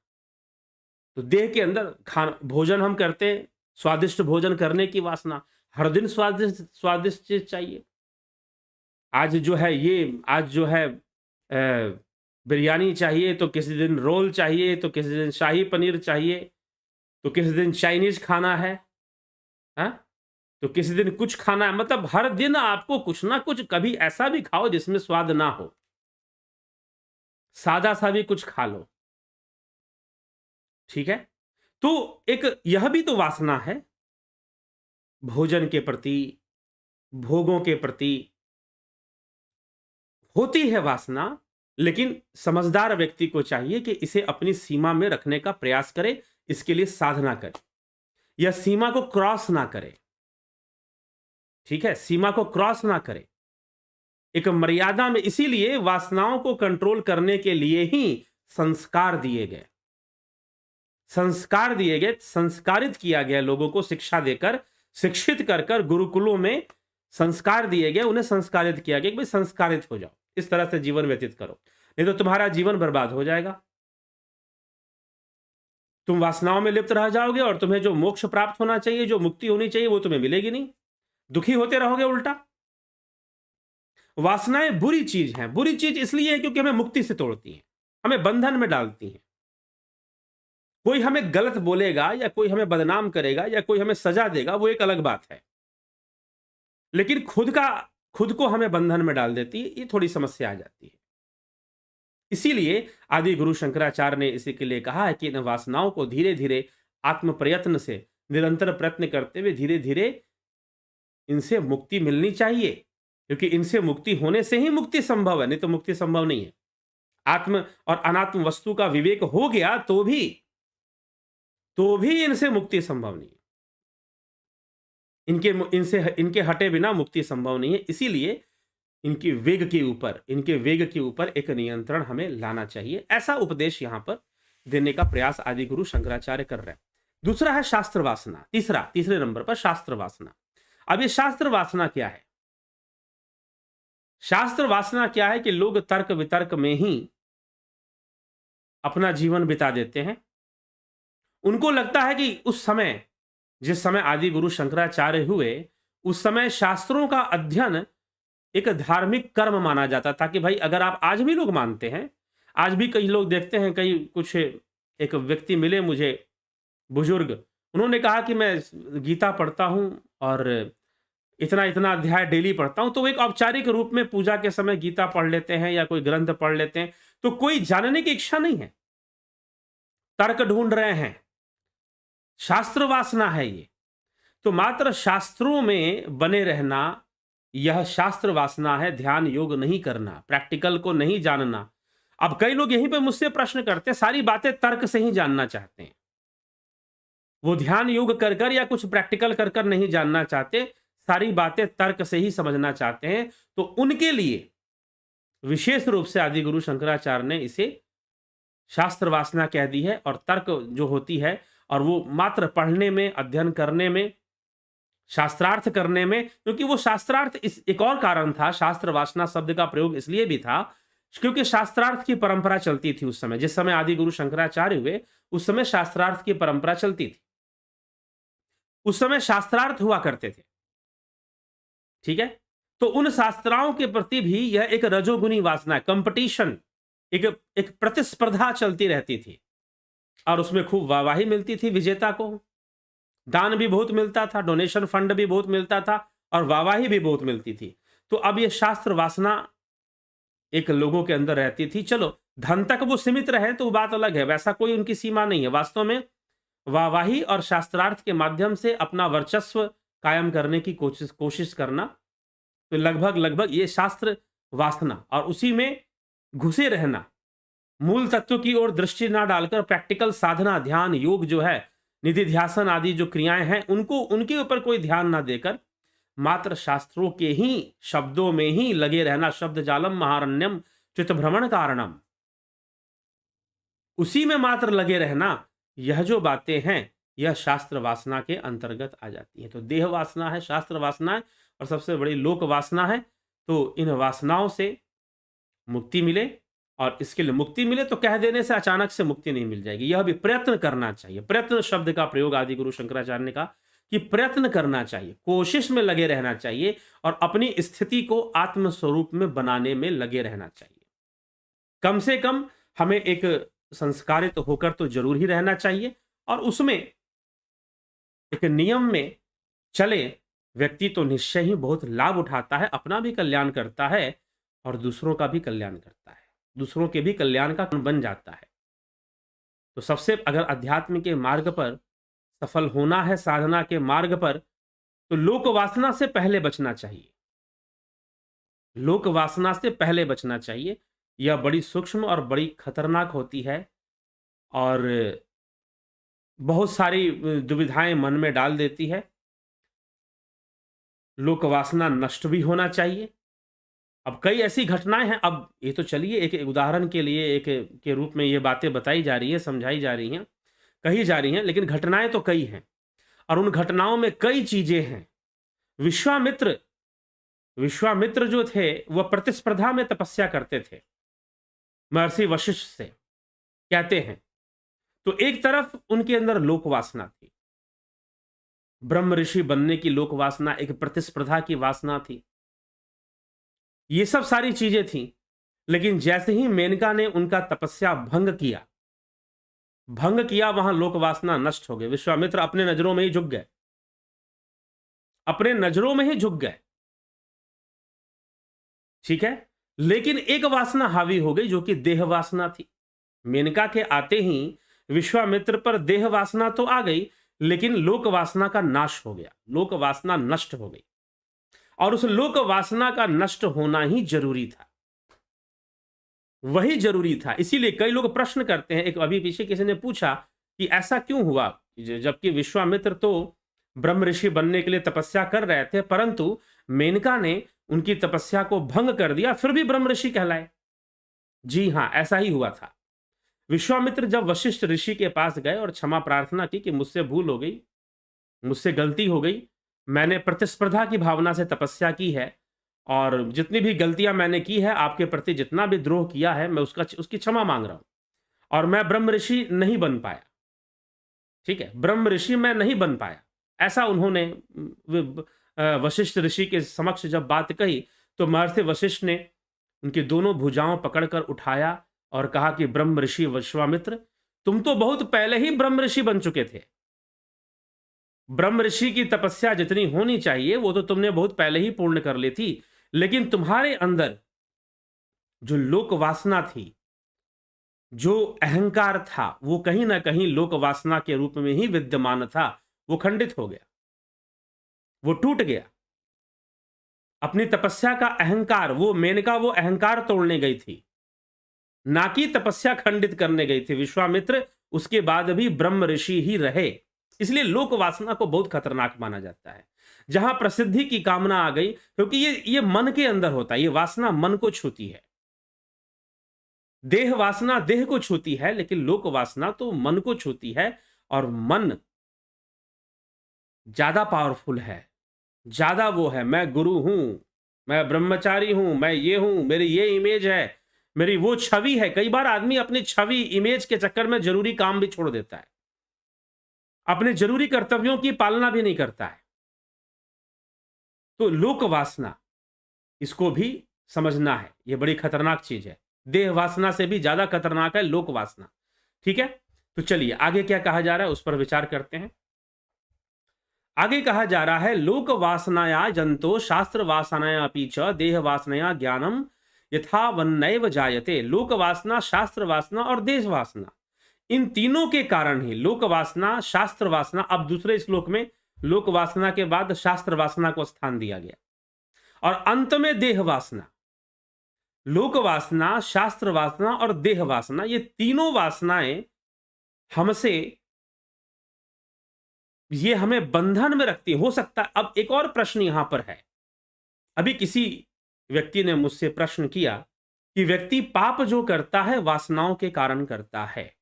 [SPEAKER 1] तो देह के अंदर खाना भोजन हम करते हैं, स्वादिष्ट भोजन करने की वासना। हर दिन स्वादिष्ट स्वादिष्ट चीज चाहिए। आज जो है बिरयानी चाहिए, तो किसी दिन रोल चाहिए, तो किसी दिन शाही पनीर चाहिए, तो किसी दिन चाइनीज खाना है, हाँ? तो किसी दिन कुछ खाना है। मतलब हर दिन आपको कुछ ना कुछ, कभी ऐसा भी खाओ जिसमें स्वाद ना हो, सादा सा भी कुछ खा लो, ठीक है? तो एक यह भी तो वासना है, भोजन के प्रति, भोगों के प्रति होती है वासना। लेकिन समझदार व्यक्ति को चाहिए कि इसे अपनी सीमा में रखने का प्रयास करे, इसके लिए साधना करे, या सीमा को क्रॉस ना करे, ठीक है? सीमा को क्रॉस ना करे, एक मर्यादा में। इसीलिए वासनाओं को कंट्रोल करने के लिए ही संस्कार दिए गए। संस्कार दिए गए, संस्कारित किया गया लोगों को, शिक्षा देकर, शिक्षित कर कर गुरुकुलों में संस्कार दिए गए, उन्हें संस्कारित किया गया कि भाई संस्कारित हो जाओ, इस तरह से जीवन व्यतीत करो, नहीं तो तुम्हारा जीवन बर्बाद हो जाएगा। तुम वासनाओं में लिप्त रह जाओगे और तुम्हें जो मोक्ष प्राप्त होना चाहिए, जो मुक्ति होनी चाहिए, वो तुम्हें मिलेगी नहीं, दुखी होते रहोगे उल्टा। वासनाएं बुरी चीज हैं। बुरी चीज इसलिए है क्योंकि हमें मुक्ति से तोड़ती हैं, हमें बंधन में डालती हैं। कोई हमें गलत बोलेगा, या कोई हमें बदनाम करेगा, या कोई हमें सजा देगा, वो एक अलग बात है, लेकिन खुद को हमें बंधन में डाल देती है, ये थोड़ी समस्या आ जाती है। इसीलिए आदि गुरु शंकराचार्य ने इसी के लिए कहा है कि इन वासनाओं को धीरे धीरे आत्म प्रयत्न से, निरंतर प्रयत्न करते हुए धीरे धीरे इनसे मुक्ति मिलनी चाहिए, क्योंकि इनसे मुक्ति होने से ही मुक्ति संभव है, नहीं तो मुक्ति संभव नहीं है। आत्म और अनात्म वस्तु का विवेक हो गया तो भी इनसे मुक्ति संभव नहीं है। इनके हटे बिना मुक्ति संभव नहीं है। इसीलिए इनके वेग के ऊपर एक नियंत्रण हमें लाना चाहिए। ऐसा उपदेश यहां पर देने का प्रयास आदि गुरु शंकराचार्य कर रहे हैं। दूसरा है शास्त्र वासना। तीसरे नंबर पर शास्त्र वासना। अब ये शास्त्र वासना क्या है? शास्त्र वासना क्या है कि लोग तर्क वितर्क में ही अपना जीवन बिता देते हैं। उनको लगता है कि जिस समय आदि गुरु शंकराचार्य हुए, उस समय शास्त्रों का अध्ययन एक धार्मिक कर्म माना जाता था। कि भाई अगर आप, आज भी लोग मानते हैं, आज भी कई लोग देखते हैं, एक व्यक्ति मिले मुझे, बुजुर्ग, उन्होंने कहा कि मैं गीता पढ़ता हूं और इतना इतना अध्याय डेली पढ़ता हूं। तो एक औपचारिक रूप में पूजा के समय गीता पढ़ लेते हैं या कोई ग्रंथ पढ़ लेते हैं, तो कोई जानने की इच्छा नहीं है, तर्क ढूंढ रहे हैं, शास्त्र वासना है ये। तो मात्र शास्त्रों में बने रहना, यह शास्त्र वासना है। ध्यान योग नहीं करना, प्रैक्टिकल को नहीं जानना। अब कई लोग यहीं पे मुझसे प्रश्न करते हैं, सारी बातें तर्क से ही जानना चाहते हैं, वो ध्यान योग कर कर या कुछ प्रैक्टिकल कर कर नहीं जानना चाहते, सारी बातें तर्क से ही समझना चाहते हैं। तो उनके लिए विशेष रूप से आदि गुरु शंकराचार्य ने इसे शास्त्र वासना कह दी है। और तर्क जो होती है, और वो मात्र पढ़ने में, अध्ययन करने में, शास्त्रार्थ करने में, क्योंकि वो शास्त्रार्थ, इस एक और कारण था शास्त्र वासना शब्द का प्रयोग इसलिए भी था क्योंकि शास्त्रार्थ की परंपरा चलती थी उस समय। जिस समय आदि गुरु शंकराचार्य हुए, उस समय शास्त्रार्थ की परंपरा चलती थी, उस समय शास्त्रार्थ हुआ करते थे, ठीक है? तो उन शास्त्राओं के प्रति भी यह एक रजोगुनी वासना, कंपटीशन, एक प्रतिस्पर्धा चलती रहती थी, और उसमें खूब वाहवाही मिलती थी विजेता को, दान भी बहुत मिलता था, डोनेशन फंड भी बहुत मिलता था, और वाहवाही भी बहुत मिलती थी। तो अब ये शास्त्र वासना एक लोगों के अंदर रहती थी। चलो धन तक वो सीमित रहे तो बात अलग है, वैसा कोई उनकी सीमा नहीं है। वास्तव में वाहवाही और शास्त्रार्थ के माध्यम से अपना वर्चस्व कायम करने की कोशिश करना, तो लगभग ये शास्त्र वासना, और उसी में घुसे रहना, मूल तत्व की ओर दृष्टि ना डालकर प्रैक्टिकल साधना, ध्यान योग जो है, निधि ध्यासन आदि जो क्रियाएं हैं उनको उनके ऊपर कोई ध्यान ना देकर मात्र शास्त्रों के ही शब्दों में ही लगे रहना, शब्द जालम महारण्यम चित्त भ्रमण कारणम, उसी में मात्र लगे रहना, यह जो बातें हैं यह शास्त्र वासना के अंतर्गत आ जाती है। तो देह वासना है, शास्त्र वासना है और सबसे बड़ी लोक वासना है। तो इन वासनाओं से मुक्ति मिले, और इसके लिए मुक्ति मिले तो कह देने से अचानक से मुक्ति नहीं मिल जाएगी, यह भी प्रयत्न करना चाहिए। प्रयत्न शब्द का प्रयोग आदि गुरु शंकराचार्य ने कहा कि प्रयत्न करना चाहिए, कोशिश में लगे रहना चाहिए और अपनी स्थिति को आत्म स्वरूप में बनाने में लगे रहना चाहिए। कम से कम हमें एक संस्कारित होकर तो जरूर ही रहना चाहिए, और उसमें एक नियम में चले व्यक्ति तो निश्चय ही बहुत लाभ उठाता है, अपना भी कल्याण करता है और दूसरों का भी कल्याण करता है, दूसरों के भी कल्याण का कारण बन जाता है। तो सबसे अगर अध्यात्म के मार्ग पर सफल होना है, साधना के मार्ग पर, तो लोक वासना से पहले बचना चाहिए। लोक वासना से पहले बचना चाहिए, यह बड़ी सूक्ष्म और बड़ी खतरनाक होती है और बहुत सारी दुविधाएं मन में डाल देती है। लोक वासना नष्ट भी होना चाहिए। अब कई ऐसी घटनाएं हैं, अब ये तो चलिए एक उदाहरण के लिए एक के रूप में ये बातें बताई जा रही है, समझाई जा रही हैं, कही जा रही हैं, लेकिन घटनाएं तो कई हैं और उन घटनाओं में कई चीजें हैं। विश्वामित्र जो थे वह प्रतिस्पर्धा में तपस्या करते थे महर्षि वशिष्ठ से, कहते हैं। तो एक तरफ उनके अंदर लोक वासना थी, ब्रह्म ऋषि बनने की लोक वासना, एक प्रतिस्पर्धा की वासना थी, ये सब सारी चीजें थी। लेकिन जैसे ही मेनका ने उनका तपस्या भंग किया, वहां लोक वासना नष्ट हो गई। विश्वामित्र अपने नजरों में ही झुक गए, अपने नजरों में ही झुक गए, ठीक है। लेकिन एक वासना हावी हो गई जो कि देह वासना थी। मेनका के आते ही विश्वामित्र पर देह वासना तो आ गई, लेकिन लोक वासना का नाश हो गया, लोक वासना नष्ट हो गई, और उस लोक वासना का नष्ट होना ही जरूरी था, वही जरूरी था। इसीलिए कई लोग प्रश्न करते हैं, एक अभी पीछे किसी ने पूछा कि ऐसा क्यों हुआ, जबकि विश्वामित्र तो ब्रह्म ऋषि बनने के लिए तपस्या कर रहे थे, परंतु मेनका ने उनकी तपस्या को भंग कर दिया, फिर भी ब्रह्म ऋषि कहलाए। जी हां, ऐसा ही हुआ था। विश्वामित्र जब वशिष्ठ ऋषि के पास गए और क्षमा प्रार्थना की कि मुझसे भूल हो गई, मुझसे गलती हो गई, मैंने प्रतिस्पर्धा की भावना से तपस्या की है और जितनी भी गलतियां मैंने की है, आपके प्रति जितना भी द्रोह किया है, मैं उसकी क्षमा मांग रहा हूं, और मैं ब्रह्म ऋषि नहीं बन पाया, ठीक है, ब्रह्म ऋषि मैं नहीं बन पाया, ऐसा उन्होंने वशिष्ठ ऋषि के समक्ष जब बात कही, तो महर्षि वशिष्ठ ने उनकी दोनों भुजाओं पकड़कर उठाया और कहा कि ब्रह्म ऋषि विश्वामित्र, तुम तो बहुत पहले ही ब्रह्म ऋषि बन चुके थे। ब्रह्म ऋषि की तपस्या जितनी होनी चाहिए वो तो तुमने बहुत पहले ही पूर्ण कर ली थी, लेकिन तुम्हारे अंदर जो लोक वासना थी, जो अहंकार था, वो कहीं ना कहीं लोक वासना के रूप में ही विद्यमान था, वो खंडित हो गया, वो टूट गया। अपनी तपस्या का अहंकार, वो मेनका वो अहंकार तोड़ने गई थी, ना कि तपस्या खंडित करने गई थी। विश्वामित्र उसके बाद भी ब्रह्म ऋषि ही रहे। इसलिए लोक वासना को बहुत खतरनाक माना जाता है। जहां प्रसिद्धि की कामना आ गई, क्योंकि ये मन के अंदर होता है, ये वासना मन को छूती है। देह वासना देह को छूती है, लेकिन लोक वासना तो मन को छूती है, और मन ज्यादा पावरफुल है, ज्यादा वो है, मैं गुरु हूं, मैं ब्रह्मचारी हूं, मैं ये हूं, मेरी ये इमेज है, मेरी वो छवि है। कई बार आदमी अपनी छवि इमेज के चक्कर में जरूरी काम भी छोड़ देता है, अपने जरूरी कर्तव्यों की पालना भी नहीं करता है। तो लोक वासना, इसको भी समझना है, यह बड़ी खतरनाक चीज है। देह वासना से भी ज्यादा खतरनाक है लोक वासना, ठीक है। तो चलिए आगे क्या कहा जा रहा है उस पर विचार करते हैं। आगे कहा जा रहा है, लोक वासनाया जंतो शास्त्र वासनाया अपि च देह वासनाया ज्ञानम यथा वन्नैव जायते। लोक वासना, शास्त्र वासना और देह वासना, इन तीनों के कारण ही लोक वासना, शास्त्र वासना, अब दूसरे श्लोक में लोक वासना के बाद शास्त्र वासना को स्थान दिया गया, और अंत में देह वासना। लोक वासना, शास्त्र वासना और देह वासना, ये तीनों वासनाएं हमसे ये हमें बंधन में रखती है। हो सकता है, अब एक और प्रश्न यहां पर है। अभी किसी व्यक्ति ने मुझसे प्रश्न किया कि व्यक्ति पाप जो करता है वासनाओं के कारण करता है।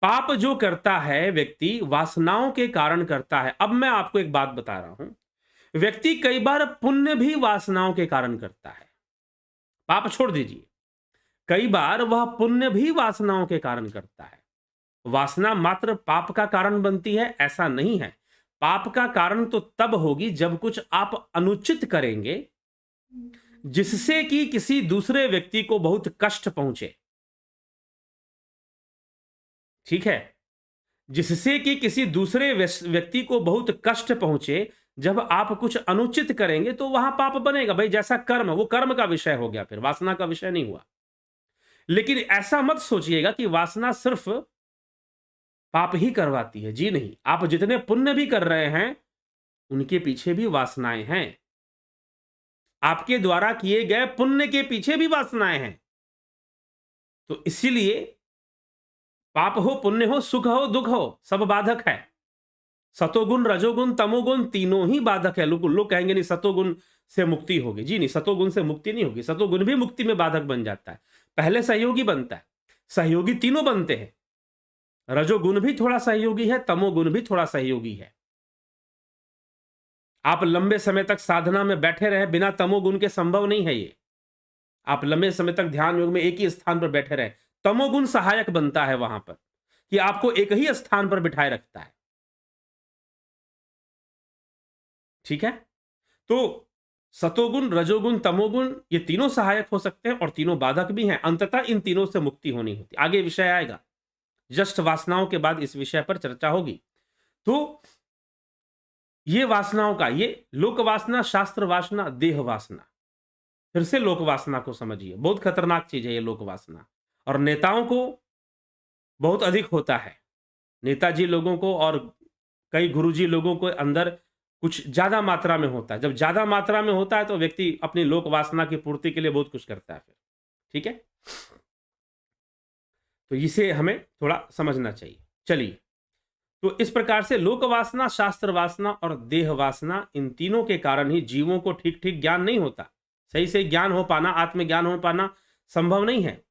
[SPEAKER 1] पाप जो करता है व्यक्ति वासनाओं के कारण करता है। अब मैं आपको एक बात बता रहा हूं, व्यक्ति कई बार पुण्य भी वासनाओं के कारण करता है। पाप छोड़ दीजिए, कई बार वह पुण्य भी वासनाओं के कारण करता है। वासना मात्र पाप का कारण बनती है ऐसा नहीं है। पाप का कारण तो तब होगी जब कुछ आप अनुचित करेंगे जिससे कि किसी दूसरे व्यक्ति को बहुत कष्ट पहुंचे। ठीक है, जिससे कि किसी दूसरे व्यक्ति को बहुत कष्ट पहुंचे। जब आप कुछ अनुचित करेंगे तो वहां पाप बनेगा। भाई जैसा कर्म, वो कर्म का विषय हो गया, फिर वासना का विषय नहीं हुआ। लेकिन ऐसा मत सोचिएगा कि वासना सिर्फ पाप ही करवाती है। जी नहीं, आप जितने पुण्य भी कर रहे हैं उनके पीछे भी वासनाएं हैं। आपके द्वारा किए गए पुण्य के पीछे भी वासनाएं हैं। तो इसीलिए पाप हो, पुण्य हो, सुख हो, दुख हो, सब बाधक है। सतोगुण, रजोगुण, तमोगुण तीनों ही बाधक है। लोग कहेंगे नहीं सतोगुण से मुक्ति होगी। जी नहीं, सतोगुण से मुक्ति नहीं होगी। सतोगुण भी मुक्ति में बाधक बन जाता है। पहले सहयोगी बनता है। सहयोगी तीनों बनते हैं। रजोगुण भी थोड़ा सहयोगी है, तमोगुण भी थोड़ा सहयोगी है। आप लंबे समय तक साधना में बैठे रहे बिना तमोगुण के, संभव नहीं है ये। आप लंबे समय तक ध्यान योग में एक ही स्थान पर बैठे रहे, तमोगुण सहायक बनता है वहां पर, कि आपको एक ही स्थान पर बिठाए रखता है। ठीक है, तो सतोगुण, रजोगुण, तमोगुण ये तीनों सहायक हो सकते हैं और तीनों बाधक भी हैं। अंततः इन तीनों से मुक्ति होनी होती। आगे विषय आएगा, जस्ट वासनाओं के बाद इस विषय पर चर्चा होगी। तो ये वासनाओं का, ये लोक वासना, शास्त्र वासना, देह वासना। फिर से लोक वासना को समझिए, बहुत खतरनाक चीज है ये लोक वासना। और नेताओं को बहुत अधिक होता है। नेताजी लोगों को और कई गुरुजी लोगों को अंदर कुछ ज्यादा मात्रा में होता है। जब ज्यादा मात्रा में होता है तो व्यक्ति अपनी लोक वासना की पूर्ति के लिए बहुत कुछ करता है फिर। ठीक है, तो इसे हमें थोड़ा समझना चाहिए। चलिए, तो इस प्रकार से लोक वासना, शास्त्र वासना और देह वासना, इन तीनों के कारण ही जीवों को ठीक ठीक ज्ञान नहीं होता। सही से ज्ञान हो पाना, आत्मज्ञान हो पाना संभव नहीं है।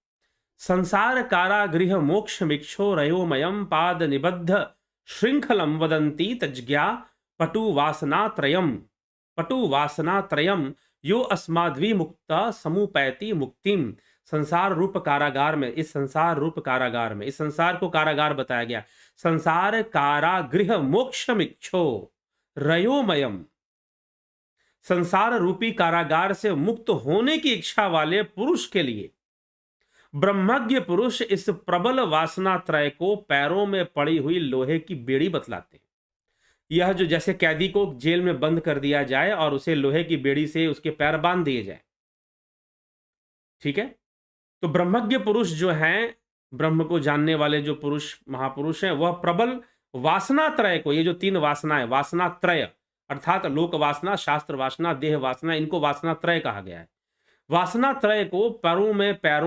[SPEAKER 1] संसार कारागृह मोक्ष मिक्षो रयोमयम पाद निबद्ध श्रृंखलम वदंती तज्ज्ञा पटु वासना त्रयम यो अस्माद्वि मुक्ता समुपैति मुक्तिम। संसार रूप कारागार में, इस संसार रूप कारागार में, इस संसार को कारागार बताया गया। संसार कारागृह मोक्षमिक्षो रयोमयम, संसार रूपी कारागार से मुक्त होने की इच्छा वाले पुरुष के लिए ब्रह्मज्ञ पुरुष इस प्रबल वासना त्रय को पैरों में पड़ी हुई लोहे की बेड़ी बतलाते हैं। यह जो जैसे कैदी को जेल में बंद कर दिया जाए और उसे लोहे की बेड़ी से उसके पैर बांध दिए जाए। ठीक है, तो ब्रह्मज्ञ पुरुष जो हैं, ब्रह्म को जानने वाले जो पुरुष, महापुरुष हैं, वह प्रबल वासना त्रय को, ये जो तीन वासनाएं, वासना त्रय अर्थात लोक वासना, शास्त्र वासना, देह वासना, इनको वासना त्रय कहा गया है। वासना त्रय को पैरों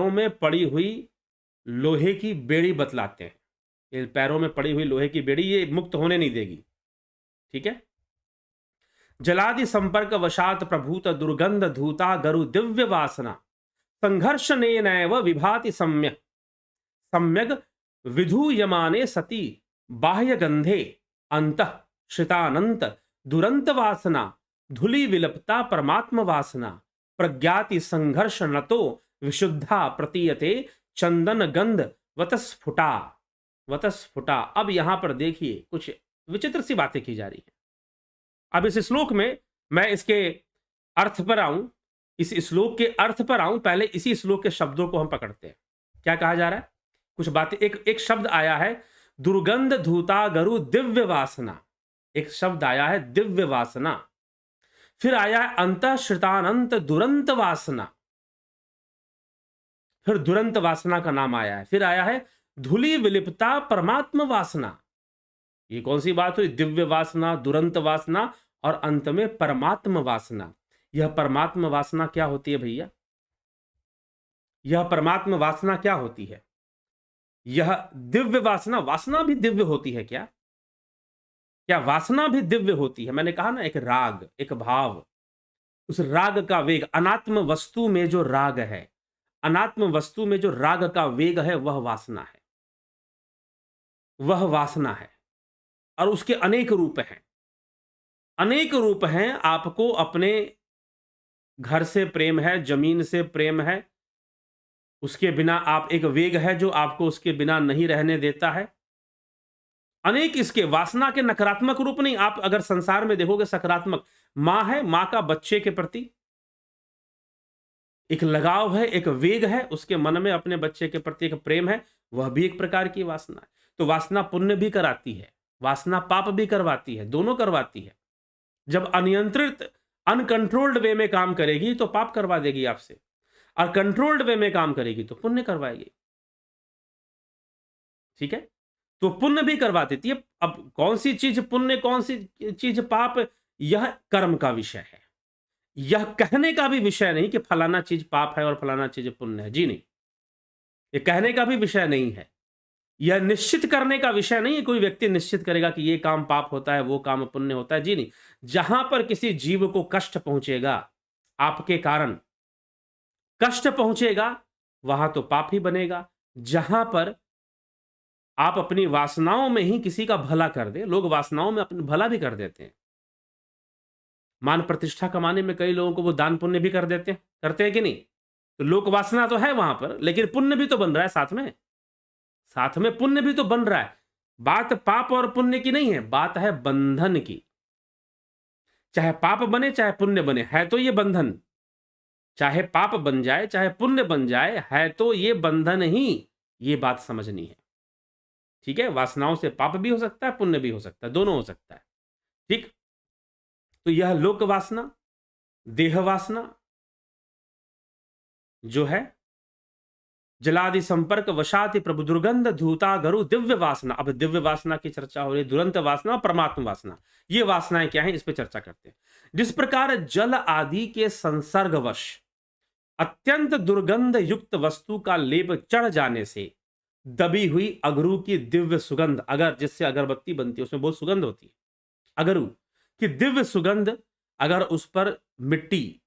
[SPEAKER 1] में पड़ी हुई लोहे की बेड़ी बतलाते हैं। ये पैरों में पड़ी हुई लोहे की बेड़ी ये मुक्त होने नहीं देगी। ठीक है, जलादि संपर्क वशात प्रभूत दुर्गंध धूता गरु दिव्य वासना संघर्षणेनैव विभाति सम्यग विधूयमाने सति बाह्य गंधे अंतः श्रितानंत दुरंत वासना धुली विलपता परमात्म वासना प्रज्ञाति संघर्ष नतो विशुद्धा प्रतीयते चंदन गंध वतस्फुटा। अब यहां पर देखिए कुछ विचित्र सी बातें की जा रही है। अब इस श्लोक में मैं इसके अर्थ पर आऊं, इस श्लोक के अर्थ पर आऊं, पहले इसी श्लोक के शब्दों को हम पकड़ते हैं। क्या कहा जा रहा है, कुछ बातें, एक शब्द आया है दुर्गंध धूता गरु दिव्य वासना, एक शब्द आया है दिव्य वासना, फिर आया है अंतःश्रितानंत दुरंत वासना, फिर दुरंत वासना का नाम आया है, फिर आया है धूलि विलिप्ता परमात्म वासना। ये कौन सी बात हुई, दिव्य वासना, दुरंत वासना और अंत में परमात्म वासना। यह परमात्म वासना क्या होती है भैया, यह परमात्म वासना क्या होती है? यह दिव्य वासना, वासना भी दिव्य होती है क्या? क्या वासना भी दिव्य होती है? मैंने कहा ना, एक राग, एक भाव, उस राग का वेग, अनात्म वस्तु में जो राग है, अनात्म वस्तु में जो राग का वेग है, वह वासना है। वह वासना है और उसके अनेक रूप हैं। अनेक रूप हैं। आपको अपने घर से प्रेम है, जमीन से प्रेम है, उसके बिना आप, एक वेग है जो आपको उसके बिना नहीं रहने देता है। अनेक इसके वासना के नकारात्मक रूप नहीं, आप अगर संसार में देखोगे सकारात्मक, मां है, मां का बच्चे के प्रति एक लगाव है, एक वेग है, उसके मन में अपने बच्चे के प्रति एक प्रेम है, वह भी एक प्रकार की वासना है। तो वासना पुण्य भी कराती है, वासना पाप भी करवाती है, दोनों करवाती है। जब अनियंत्रित, अनकंट्रोल्ड वे में काम करेगी तो पाप करवा देगी आपसे, और कंट्रोल्ड वे में काम करेगी तो पुण्य करवाएगी। ठीक है, तो पुण्य भी करवा देती है। अब कौन सी चीज पुण्य, कौन सी चीज पाप, यह कर्म का विषय है। यह कहने का भी विषय नहीं कि फलाना चीज पाप है और फलाना चीज पुण्य है, जी नहीं। ये कहने का भी विषय नहीं है। यह निश्चित करने का विषय नहीं है, कोई व्यक्ति निश्चित करेगा कि ये काम पाप होता है, वो काम पुण्य होता है, जी नहीं। जहां पर किसी जीव को कष्ट पहुंचेगा, आपके कारण कष्ट पहुंचेगा, वहां तो पाप ही बनेगा। जहां पर आप अपनी वासनाओं में ही किसी का भला कर दे, लोग वासनाओं में अपना भला भी कर देते हैं। मान प्रतिष्ठा कमाने में कई लोगों को वो दान पुण्य भी कर देते हैं, करते हैं कि नहीं? तो लोक वासना तो है वहां पर, लेकिन पुण्य भी तो बन रहा है साथ में, साथ में पुण्य भी तो बन रहा है। बात पाप और पुण्य की नहीं है, बात है बंधन की। चाहे पाप बने चाहे पुण्य बने, है तो ये बंधन। चाहे पाप बन जाए चाहे पुण्य बन जाए, है तो ये बंधन ही। ये बात समझनी है। ठीक है, वासनाओं से पाप भी हो सकता है, पुण्य भी हो सकता है, दोनों हो सकता है। ठीक, तो यह लोक वासना, देह वासना जो है, जलादि संपर्क वशाति प्रभु दुर्गंध धूता गरु दिव्य वासना। अब दिव्य वासना की चर्चा हो रही है, दुरंत वासना, परमात्म वासना। ये वासनाएं क्या हैं, इस पे चर्चा करते हैं। जिस प्रकार जल आदि के संसर्गवश अत्यंत दुर्गंध युक्त वस्तु का लेप चढ़ जाने से दबी हुई अगरू की दिव्य सुगंध, अगर जिससे अगरबत्ती बनती है उसमें बहुत सुगंध होती है, अगरू की दिव्य सुगंध, अगर उस पर मिट्टी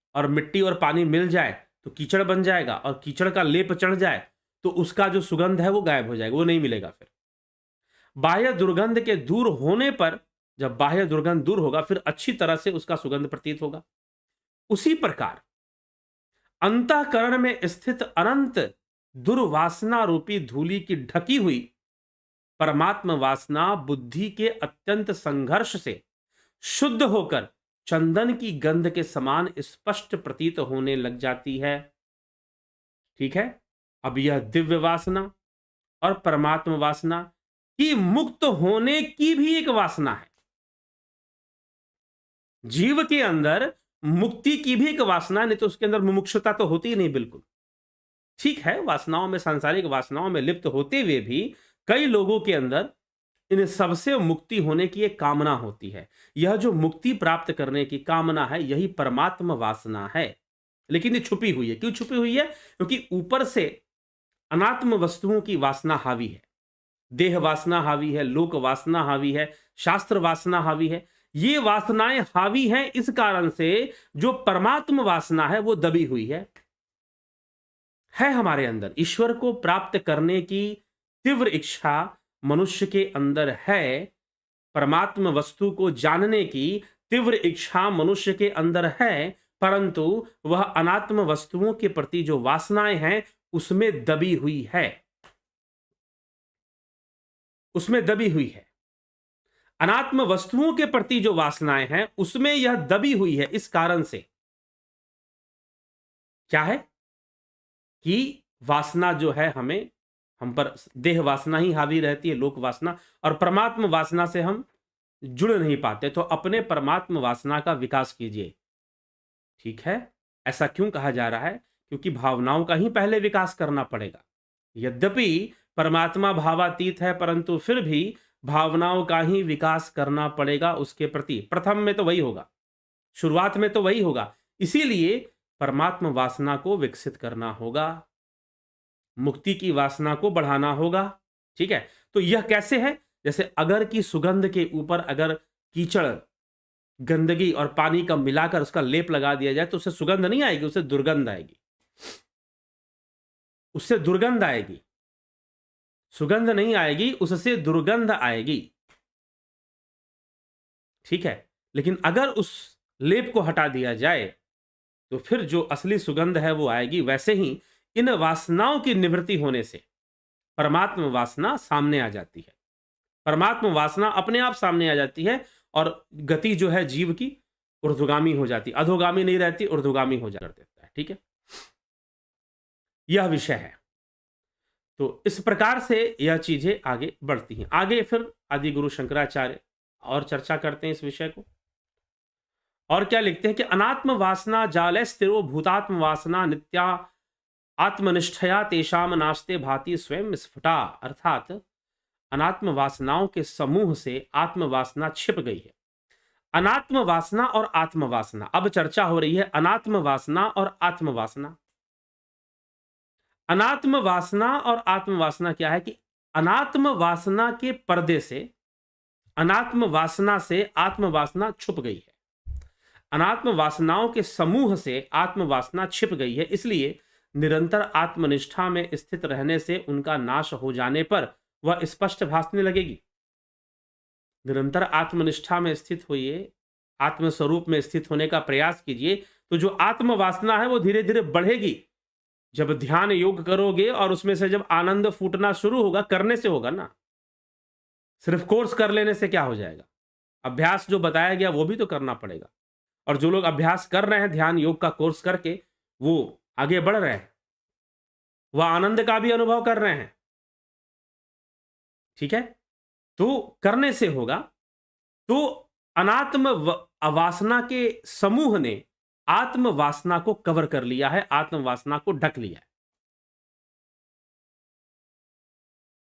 [SPEAKER 1] और पानी मिल जाए तो कीचड़ बन जाएगा, और कीचड़ का लेप चढ़ जाए तो उसका जो सुगंध है वो गायब हो जाएगा, वो नहीं मिलेगा। फिर बाह्य दुर्गंध के दूर होने पर, जब बाह्य दुर्गंध दूर होगा, फिर अच्छी तरह से उसका सुगंध प्रतीत होगा। उसी प्रकार अंतःकरण में स्थित अनंत दुर्वासना रूपी धूलि की ढकी हुई परमात्म वासना बुद्धि के अत्यंत संघर्ष से शुद्ध होकर चंदन की गंध के समान स्पष्ट प्रतीत होने लग जाती है। ठीक है, अब यह दिव्य वासना और परमात्म वासना की मुक्त होने की भी एक वासना है। जीव के अंदर मुक्ति की भी एक वासना, नहीं तो उसके अंदर मुमुक्षुता तो होती ही नहीं बिल्कुल। ठीक है, वासनाओं में, सांसारिक वासनाओं में लिप्त होते हुए भी कई लोगों के अंदर इन सबसे मुक्ति होने की एक कामना होती है। यह जो मुक्ति प्राप्त करने की कामना है, यही परमात्म वासना है। लेकिन ये छुपी हुई है। क्यों छुपी हुई है? क्योंकि ऊपर से अनात्म वस्तुओं की वासना हावी है, देह वासना हावी है, लोक वासना हावी है, शास्त्र वासना हावी है। ये वासनाएं हावी हैं, इस कारण से जो परमात्म वासना है वो दबी हुई है हमारे अंदर। ईश्वर को प्राप्त करने की तीव्र इच्छा मनुष्य के अंदर है, परमात्म वस्तु को जानने की तीव्र इच्छा मनुष्य के अंदर है, परंतु वह अनात्म वस्तुओं के प्रति जो वासनाएं हैं उसमें दबी हुई है, उसमें दबी हुई है। अनात्म वस्तुओं के प्रति जो वासनाएं हैं उसमें यह दबी हुई है। इस कारण से क्या है कि वासना जो है, हम पर देह वासना ही हावी रहती है, लोक वासना, और परमात्म वासना से हम जुड़ नहीं पाते। तो अपने परमात्म वासना का विकास कीजिए। ठीक है, ऐसा क्यों कहा जा रहा है? क्योंकि भावनाओं का ही पहले विकास करना पड़ेगा। यद्यपि परमात्मा भावातीत है, परंतु फिर भी भावनाओं का ही विकास करना पड़ेगा उसके प्रति। प्रथम में तो वही होगा, शुरुआत में तो वही होगा। इसीलिए परमात्म वासना को विकसित करना होगा, मुक्ति की वासना को बढ़ाना होगा। ठीक है, तो यह कैसे है? जैसे अगर की सुगंध के ऊपर अगर कीचड़, गंदगी और पानी का मिलाकर उसका लेप लगा दिया जाए तो उससे सुगंध नहीं आएगी, उससे दुर्गंध आएगी, उससे दुर्गंध आएगी, सुगंध नहीं आएगी, उससे दुर्गंध आएगी। ठीक है, लेकिन अगर उस लेप को हटा दिया जाए तो फिर जो असली सुगंध है वो आएगी। वैसे ही इन वासनाओं की निवृत्ति होने से परमात्म वासना सामने आ जाती है। परमात्म वासना अपने आप सामने आ जाती है और गति जो है जीव की ऊर्ध्वगामी हो जाती, अधोगामी नहीं रहती, ऊर्ध्वगामी हो जा देता है। ठीक है, यह विषय है। तो इस प्रकार से यह चीजें आगे बढ़ती हैं। आगे फिर आदि गुरु शंकराचार्य और चर्चा करते हैं इस विषय को, और क्या लिखते हैं कि अनात्म वासना जाले स्थिरो भूतात्म वासना नित्या आत्मनिष्ठया तेषाम नास्ते भाति स्वयं स्फुटा। अर्थात अनात्म वासनाओं के समूह से आत्म वासना छिप गई है। अनात्म वासना और आत्म वासना, अब चर्चा हो रही है अनात्म वासना और आत्म वासना। अनात्म वासना और आत्म वासना क्या है कि अनात्म वासना के पर्दे से, अनात्म वासना से आत्म वासना छुप गई है। अनात्म वासनाओं के समूह से आत्म वासना छिप गई है, इसलिए निरंतर आत्मनिष्ठा में स्थित रहने से उनका नाश हो जाने पर वह स्पष्ट भासने लगेगी। निरंतर आत्मनिष्ठा में स्थित होइए, आत्मस्वरूप में स्थित होने का प्रयास कीजिए, तो जो आत्म वासना है वो धीरे धीरे बढ़ेगी। जब ध्यान योग करोगे और उसमें से जब आनंद फूटना शुरू होगा, करने से होगा ना, सिर्फ कोर्स कर लेने से क्या हो जाएगा? अभ्यास जो बताया गया वो भी तो करना पड़ेगा। और जो लोग अभ्यास कर रहे हैं ध्यान योग का कोर्स करके, वो आगे बढ़ रहे हैं, वह आनंद का भी अनुभव कर रहे हैं। ठीक है, तो करने से होगा। तो अनात्म वासना के समूह ने आत्म वासना को कवर कर लिया है, आत्म वासना को ढक लिया है।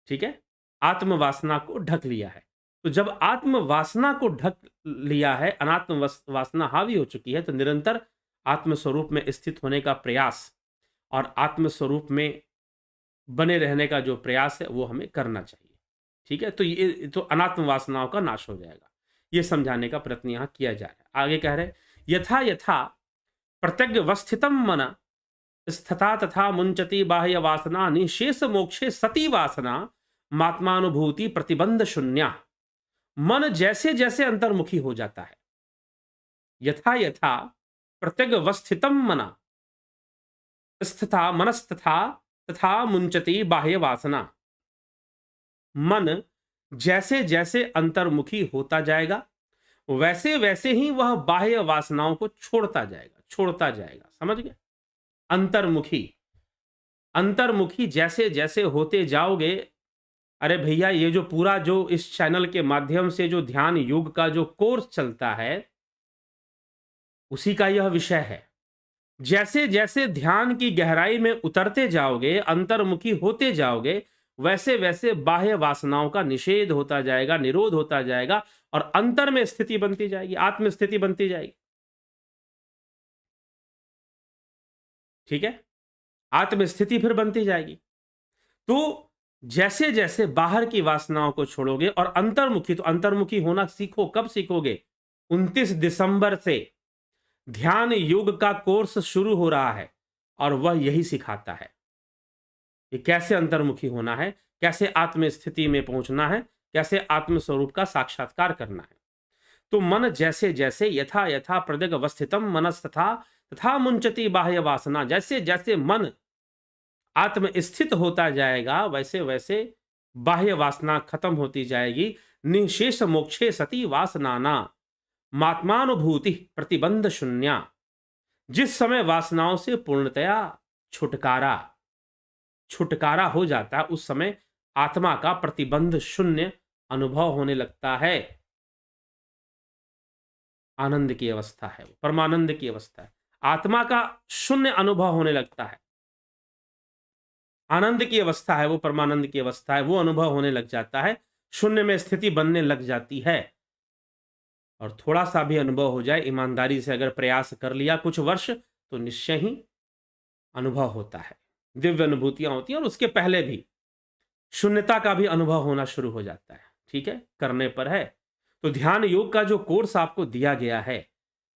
[SPEAKER 1] ठीक है, आत्म वासना को ढक लिया है। तो जब आत्म वासना को ढक लिया है, अनात्म वासना हावी हो चुकी है, तो निरंतर आत्म स्वरूप में स्थित होने का प्रयास और आत्म स्वरूप में बने रहने का जो प्रयास है वो हमें करना चाहिए। ठीक है, तो ये तो अनात्म वासनाओं का नाश हो जाएगा, ये समझाने का प्रयत्न यहां किया जा रहा है। आगे कह रहे यथा यथा प्रत्यग्वस्थितम मन स्थिता तथा मुंचती बाह्य वासना निशेष मोक्षे सती वासना मात्मानुभूति प्रतिबंध शून्य। मन जैसे जैसे अंतर्मुखी हो जाता है, यथा यथा प्रत्यग्वस्थितम मन स्थिता मनस्तथा तथा मुंचती बाह्य वासना। मन जैसे जैसे अंतर्मुखी होता जाएगा वैसे वैसे ही वह बाह्य वासनाओं को छोड़ता जाएगा। समझ गए? अंतर्मुखी, अंतर्मुखी जैसे जैसे होते जाओगे। अरे भैया, ये जो पूरा जो इस चैनल के माध्यम से जो ध्यान योग का जो कोर्स चलता है उसी का यह विषय है। जैसे जैसे ध्यान की गहराई में उतरते जाओगे, अंतर्मुखी होते जाओगे, वैसे वैसे बाह्य वासनाओं का निषेध होता जाएगा, निरोध होता जाएगा और अंतर में स्थिति बनती जाएगी, आत्म स्थिति बनती जाएगी। ठीक है, आत्म स्थिति फिर बनती जाएगी। तो जैसे जैसे बाहर की वासनाओं को छोड़ोगे और अंतर्मुखी, तो अंतर्मुखी होना सीखो। कब सीखोगे? 29 दिसंबर से ध्यान योग का कोर्स शुरू हो रहा है और वह यही सिखाता है कि कैसे अंतर्मुखी होना है, कैसे आत्म स्थिति में पहुंचना है, कैसे आत्म स्वरूप का साक्षात्कार करना है। तो मन जैसे जैसे यथा यथा प्रत्यग्वस्थितम मनस्तथा तथा मुंचती बाह्य वासना, जैसे जैसे मन आत्म स्थित होता जाएगा वैसे वैसे बाह्य वासना खत्म होती जाएगी। निशेष मोक्षे सती वासनाना मात्मानुभूति प्रतिबंध शून्य। जिस समय वासनाओं से पूर्णतया छुटकारा हो जाता है उस समय आत्मा का प्रतिबंध शून्य अनुभव होने लगता है। आनंद की अवस्था है, परमानंद की अवस्था है। आत्मा का शून्य अनुभव होने लगता है, आनंद की अवस्था है वो, परमानंद की अवस्था है वो अनुभव होने लग जाता है, शून्य में स्थिति बनने लग जाती है। और थोड़ा सा भी अनुभव हो जाए, ईमानदारी से अगर प्रयास कर लिया कुछ वर्ष, तो निश्चय ही अनुभव होता है, दिव्य अनुभूतियां होती हैं। और उसके पहले भी शून्यता का भी अनुभव होना शुरू हो जाता है। ठीक है, करने पर है। तो ध्यान योग का जो कोर्स आपको दिया गया है,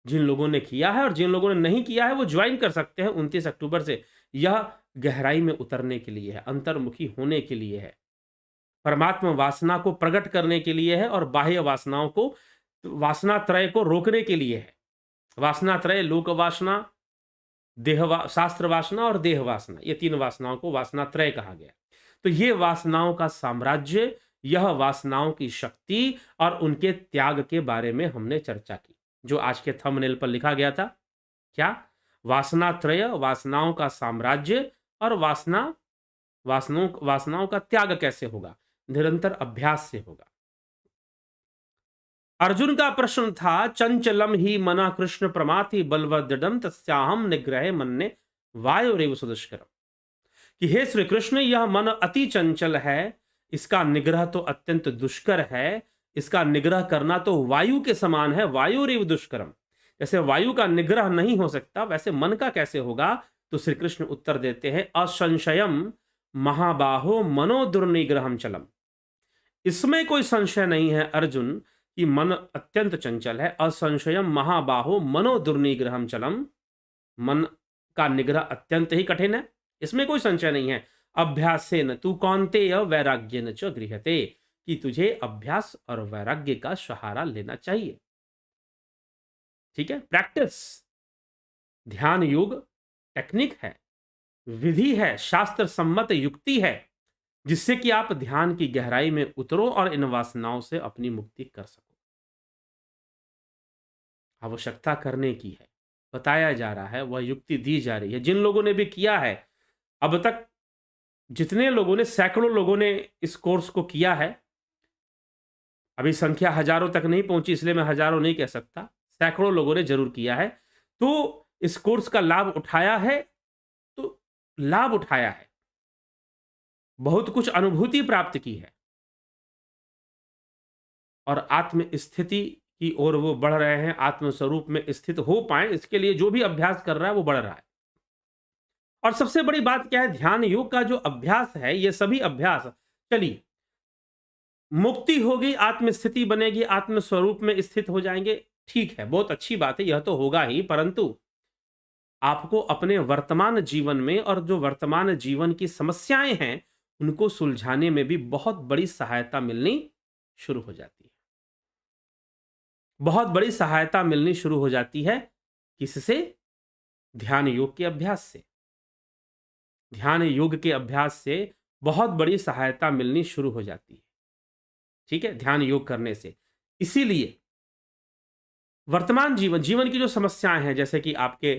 [SPEAKER 1] जिन लोगों ने किया है और जिन लोगों ने नहीं किया है वो ज्वाइन कर सकते हैं 29 अक्टूबर से। यह गहराई में उतरने के लिए है, अंतर्मुखी होने के लिए है, परमात्मा वासना को प्रकट करने के लिए है और बाह्य वासनाओं को, वासना त्रय को रोकने के लिए है। वासना त्रय, लोक वासना, शास्त्र वासना और देह वासना, ये 3 वासनाओं को वासना त्रय कहा गया। तो ये वासनाओं का साम्राज्य, यह वासनाओं की शक्ति और उनके त्याग के बारे में हमने चर्चा की, जो आज के थंबनेल पर लिखा गया था। क्या? वासना त्रय, वासनाओं का साम्राज्य और वासनाओं का त्याग कैसे होगा? निरंतर अभ्यास से होगा। अर्जुन का प्रश्न था, चंचलम ही मना कृष्ण प्रमाथि बलवदृढ़ तस्याहम निग्रह मन्ने वायुरेव सुदुष्करम, कि हे श्री कृष्ण, यह मन अति चंचल है, इसका निग्रह तो अत्यंत दुष्कर है, इसका निग्रह करना तो वायु के समान है, वायुरेव दुष्करम। जैसे वायु का निग्रह नहीं हो सकता, वैसे मन का कैसे होगा? तो श्री कृष्ण उत्तर देते हैं, असंशयम महाबाहो मनो दुर्निग्रहम चलम। इसमें कोई संशय नहीं है अर्जुन कि मन अत्यंत चंचल है। असंशयम महाबाहो मनो दुर्निग्रहम चलम, मन का निग्रह अत्यंत ही कठिन है, इसमें कोई संशय नहीं है। अभ्यासेन तू कौन्तेय वैराग्येन च गृह्यते, कि तुझे अभ्यास और वैराग्य का सहारा लेना चाहिए। ठीक है, प्रैक्टिस। ध्यान योग टेक्निक है, विधि है, शास्त्र सम्मत युक्ति है, जिससे कि आप ध्यान की गहराई में उतरो और इन वासनाओं से अपनी मुक्ति कर सको। आवश्यकता करने की है, बताया जा रहा है, वह युक्ति दी जा रही है। जिन लोगों ने भी किया है अब तक, जितने लोगों ने, सैकड़ों लोगों ने इस कोर्स को किया है, अभी संख्या हजारों तक नहीं पहुंची इसलिए मैं हजारों नहीं कह सकता, सैकड़ों लोगों ने जरूर किया है। तो इस कोर्स का लाभ उठाया है, तो लाभ उठाया है, बहुत कुछ अनुभूति प्राप्त की है और आत्म स्थिति की ओर वो बढ़ रहे हैं, आत्मस्वरूप में स्थित हो पाए, इसके लिए जो भी अभ्यास कर रहा है वो बढ़ रहा है। और सबसे बड़ी बात क्या है? ध्यान योग का जो अभ्यास है, ये सभी अभ्यास, चलिए मुक्ति होगी, आत्मस्थिति बनेगी, आत्मस्वरूप में स्थित हो जाएंगे, ठीक है, बहुत अच्छी बात है, यह तो होगा ही, परंतु आपको अपने वर्तमान जीवन में और जो वर्तमान जीवन की समस्याएं हैं उनको सुलझाने में भी बहुत बड़ी सहायता मिलनी शुरू हो जाती है। बहुत बड़ी सहायता मिलनी शुरू हो जाती है। किससे? ध्यान योग के अभ्यास से। ध्यान योग के अभ्यास से बहुत बड़ी सहायता मिलनी शुरू हो जाती है। ठीक है, ध्यान योग करने से। इसीलिए वर्तमान जीवन की जो समस्याएं हैं, जैसे कि आपके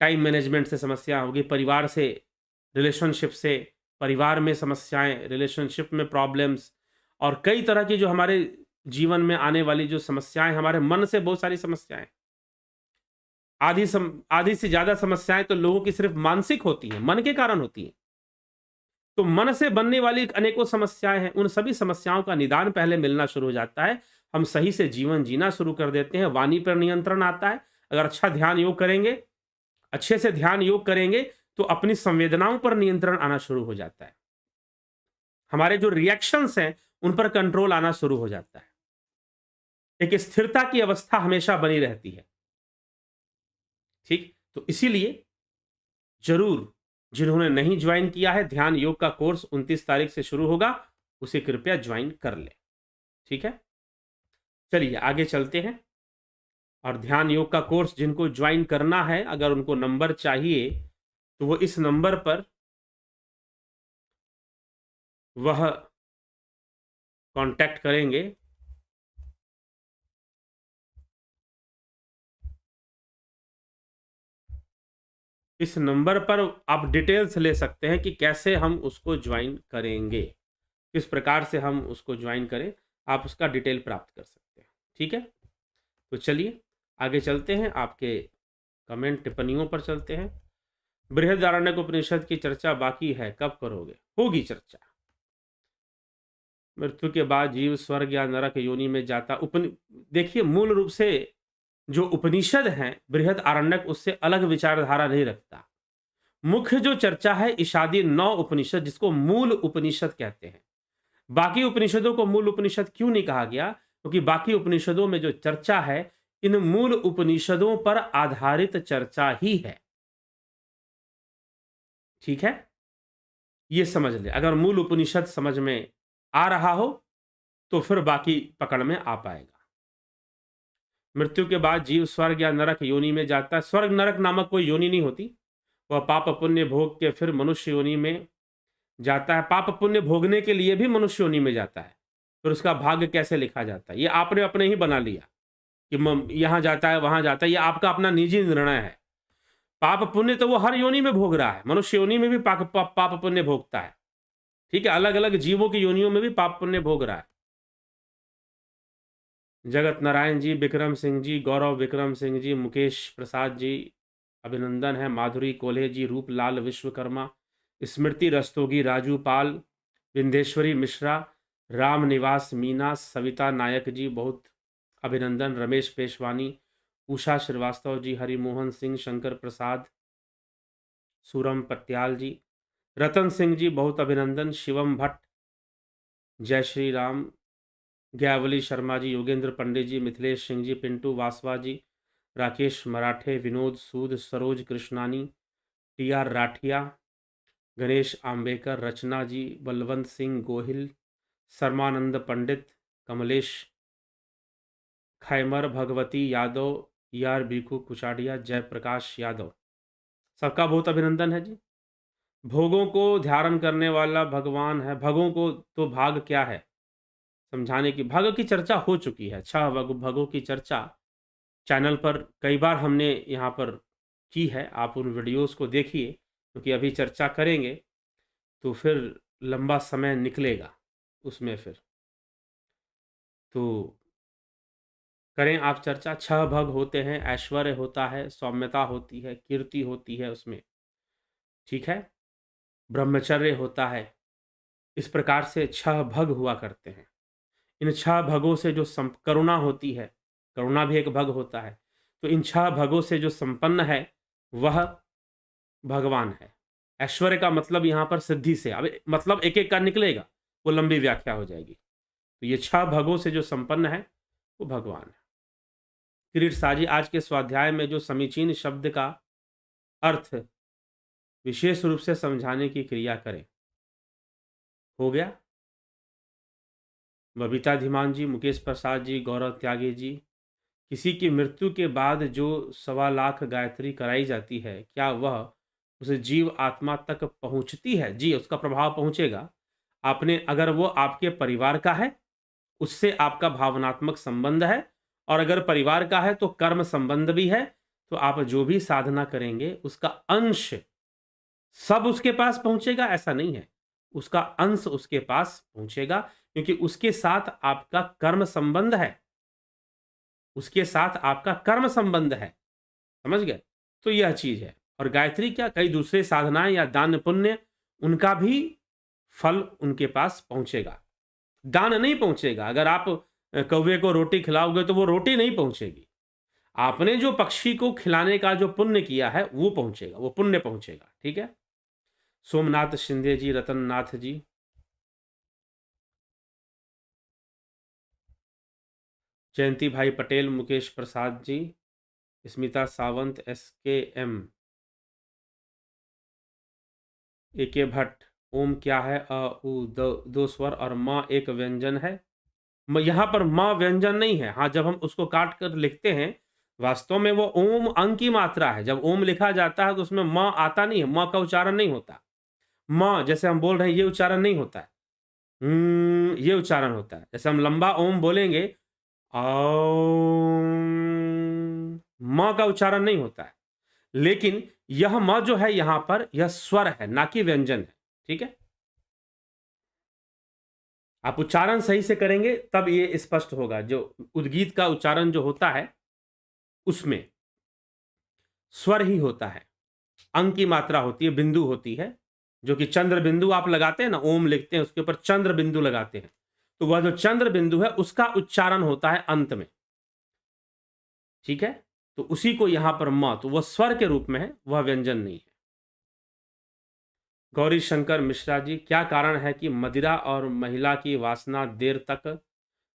[SPEAKER 1] टाइम मैनेजमेंट से समस्या होगी, परिवार से, रिलेशनशिप से, परिवार में समस्याएं, रिलेशनशिप में प्रॉब्लम्स, और कई तरह की जो हमारे जीवन में आने वाली जो समस्याएं, हमारे मन से बहुत सारी समस्याएं, आधी से ज्यादा समस्याएं तो लोगों की सिर्फ मानसिक होती हैं, मन के कारण होती हैं। तो मन से बनने वाली अनेकों समस्याएं हैं, उन सभी समस्याओं का निदान पहले मिलना शुरू हो जाता है, हम सही से जीवन जीना शुरू कर देते हैं, वाणी पर नियंत्रण आता है। अगर अच्छा ध्यान योग करेंगे, अच्छे से ध्यान योग करेंगे, तो अपनी संवेदनाओं पर नियंत्रण आना शुरू हो जाता है, हमारे जो रिएक्शंस हैं उन पर कंट्रोल आना शुरू हो जाता है, एक स्थिरता की अवस्था हमेशा बनी रहती है। ठीक, तो इसीलिए जरूर, जिन्होंने नहीं ज्वाइन किया है, ध्यान योग का कोर्स 29 तारीख से शुरू होगा, उसे कृपया ज्वाइन कर ले। ठीक है, चलिए आगे चलते हैं। और ध्यान योग का कोर्स जिनको ज्वाइन करना है, अगर उनको नंबर चाहिए तो वो इस नंबर पर वह कांटेक्ट करेंगे। इस नंबर पर आप डिटेल्स ले सकते हैं कि कैसे हम उसको ज्वाइन करेंगे, किस प्रकार से हम उसको ज्वाइन करें, आप उसका डिटेल प्राप्त कर सकते हैं। ठीक है, तो चलिए आगे चलते हैं, आपके कमेंट टिप्पणियों पर चलते हैं। बृहदारण्यक उपनिषद की चर्चा बाकी है, कब करोगे? होगी चर्चा। मृत्यु के बाद जीव स्वर्ग या नरक योनि में जाता, देखिए मूल रूप से जो उपनिषद हैं, बृहद आरण्यक उससे अलग विचारधारा नहीं रखता। मुख्य जो चर्चा है इषादी 9 उपनिषद, जिसको मूल उपनिषद कहते हैं। बाकी उपनिषदों को मूल उपनिषद क्यों नहीं कहा गया? क्योंकि बाकी उपनिषदों में जो चर्चा है इन मूल उपनिषदों पर आधारित चर्चा ही है। ठीक है, ये समझ ले। अगर मूल उपनिषद समझ में आ रहा हो तो फिर बाकी पकड़ में आ पाएगा। मृत्यु के बाद जीव स्वर्ग या नरक योनि में जाता है। स्वर्ग नरक नामक कोई योनि नहीं होती, वह पाप पुण्य भोग के फिर मनुष्य योनि में जाता है। पाप पुण्य भोगने के लिए भी मनुष्य योनि में जाता है, फिर उसका भाग्य कैसे लिखा जाता है ये आपने अपने ही बना लिया कि यहां जाता है वहां जाता है, ये आपका अपना निजी निर्णय है। पाप पुण्य तो वो हर योनि में भोग रहा है, मनुष्य योनि में भी पाप पुण्य भोगता है। ठीक है, अलग अलग जीवों की योनियों में भी पाप पुण्य भोग रहा है। जगत नारायण जी, विक्रम सिंह जी, गौरव विक्रम सिंह जी, मुकेश प्रसाद जी अभिनंदन है। माधुरी कोल्हे जी, रूपलाल विश्वकर्मा, स्मृति रस्तोगी, राजू पाल, विंध्येश्वरी मिश्रा, राम निवास मीना, सविता नायक जी बहुत अभिनंदन। रमेश पेशवानी, उषा श्रीवास्तव जी, हरिमोहन सिंह, शंकर प्रसाद, सूरम पटियाल जी, रतन सिंह जी बहुत अभिनंदन। शिवम भट्ट, जय श्री राम, ज्ञावली शर्मा जी, योगेंद्र पंडित जी, मिथिलेश सिंह जी, पिंटू वासवा जी, राकेश मराठे, विनोद सूद, सरोज कृष्णानी, टी.आर. राठिया, गणेश आम्बेकर, रचना जी, बलवंत सिंह गोहिल, सर्मानंद पंडित, कमलेश खैमर, भगवती यादव, यार बीकू कुचाडिया, जयप्रकाश यादव, सबका बहुत अभिनंदन है जी। भोगों को धारण करने वाला भगवान है। भगों को तो भाग क्या है समझाने की, भाग की चर्चा हो चुकी है। 6 भगों की चर्चा चैनल पर कई बार हमने यहाँ पर की है, आप उन वीडियोस को देखिए, क्योंकि अभी चर्चा करेंगे तो फिर लंबा समय निकलेगा उसमें। फिर तो करें आप चर्चा। 6 भग होते हैं, ऐश्वर्य होता है, सौम्यता होती है, कीर्ति होती है उसमें, ठीक है, ब्रह्मचर्य होता है। इस प्रकार से 6 भग हुआ करते हैं। इन 6 भगों से जो करुणा होती है, करुणा भी एक भग होता है, तो इन 6 भगों से जो संपन्न है वह भगवान है। ऐश्वर्य का मतलब यहाँ पर सिद्धि से, अब मतलब एक एक का निकलेगा, वो लंबी व्याख्या हो जाएगी। तो ये 6 भगों से जो संपन्न है वो भगवान है। किरीट साजी, आज के स्वाध्याय में जो समीचीन शब्द का अर्थ विशेष रूप से समझाने की क्रिया करें। हो गया। बबीता धीमान जी, मुकेश प्रसाद जी, गौरव त्यागी जी, किसी की मृत्यु के बाद जो 1.25 लाख गायत्री कराई जाती है, क्या वह उस जीव आत्मा तक पहुंचती है? जी, उसका प्रभाव पहुंचेगा। आपने, अगर वो आपके परिवार का है, उससे आपका भावनात्मक संबंध है, और अगर परिवार का है तो कर्म संबंध भी है, तो आप जो भी साधना करेंगे उसका अंश सब उसके पास पहुंचेगा, ऐसा नहीं है। उसका अंश उसके पास पहुंचेगा, क्योंकि उसके साथ आपका कर्म संबंध है, उसके साथ आपका कर्म संबंध है। समझ गए? तो यह चीज है। और गायत्री क्या, कई दूसरे साधनाएं या दान पुण्य, उनका भी फल उनके पास पहुंचेगा। दान नहीं पहुंचेगा। अगर आप कौवे को रोटी खिलाओगे तो वो रोटी नहीं पहुंचेगी। आपने जो पक्षी को खिलाने का जो पुण्य किया है वो पहुंचेगा, वो पुण्य पहुंचेगा। ठीक है। सोमनाथ शिंदे जी, रतन नाथ जी, जयंती भाई पटेल, मुकेश प्रसाद जी, स्मिता सावंत, SKM, AK भट्ट, ओम क्या है? उ दो स्वर और माँ एक व्यंजन है। यहाँ पर माँ व्यंजन नहीं है। हाँ, जब हम उसको काट कर लिखते हैं, वास्तव में वो ओम अंग की मात्रा है। जब ओम लिखा जाता है तो उसमें माँ आता नहीं है, माँ का उच्चारण नहीं होता। माँ जैसे हम बोल रहे हैं, ये उच्चारण नहीं होता है। ये उच्चारण होता है। जैसे हम लंबा ओम बोलेंगे, माँ का उच्चारण नहीं होता है। लेकिन यह म जो है यहां पर, यह स्वर है, ना कि व्यंजन है। ठीक है। आप उच्चारण सही से करेंगे तब ये स्पष्ट होगा। जो उद्गीत का उच्चारण जो होता है उसमें स्वर ही होता है, अंग की मात्रा होती है, बिंदु होती है, जो कि चंद्र बिंदु आप लगाते हैं ना, ओम लिखते हैं उसके ऊपर चंद्र बिंदु लगाते हैं, तो वह जो चंद्र बिंदु है उसका उच्चारण होता है अंत में। ठीक है। तो उसी को यहां पर म, तो वह स्वर के रूप में है, वह व्यंजन नहीं है। गौरी शंकर मिश्रा जी, क्या कारण है कि मदिरा और महिला की वासना देर तक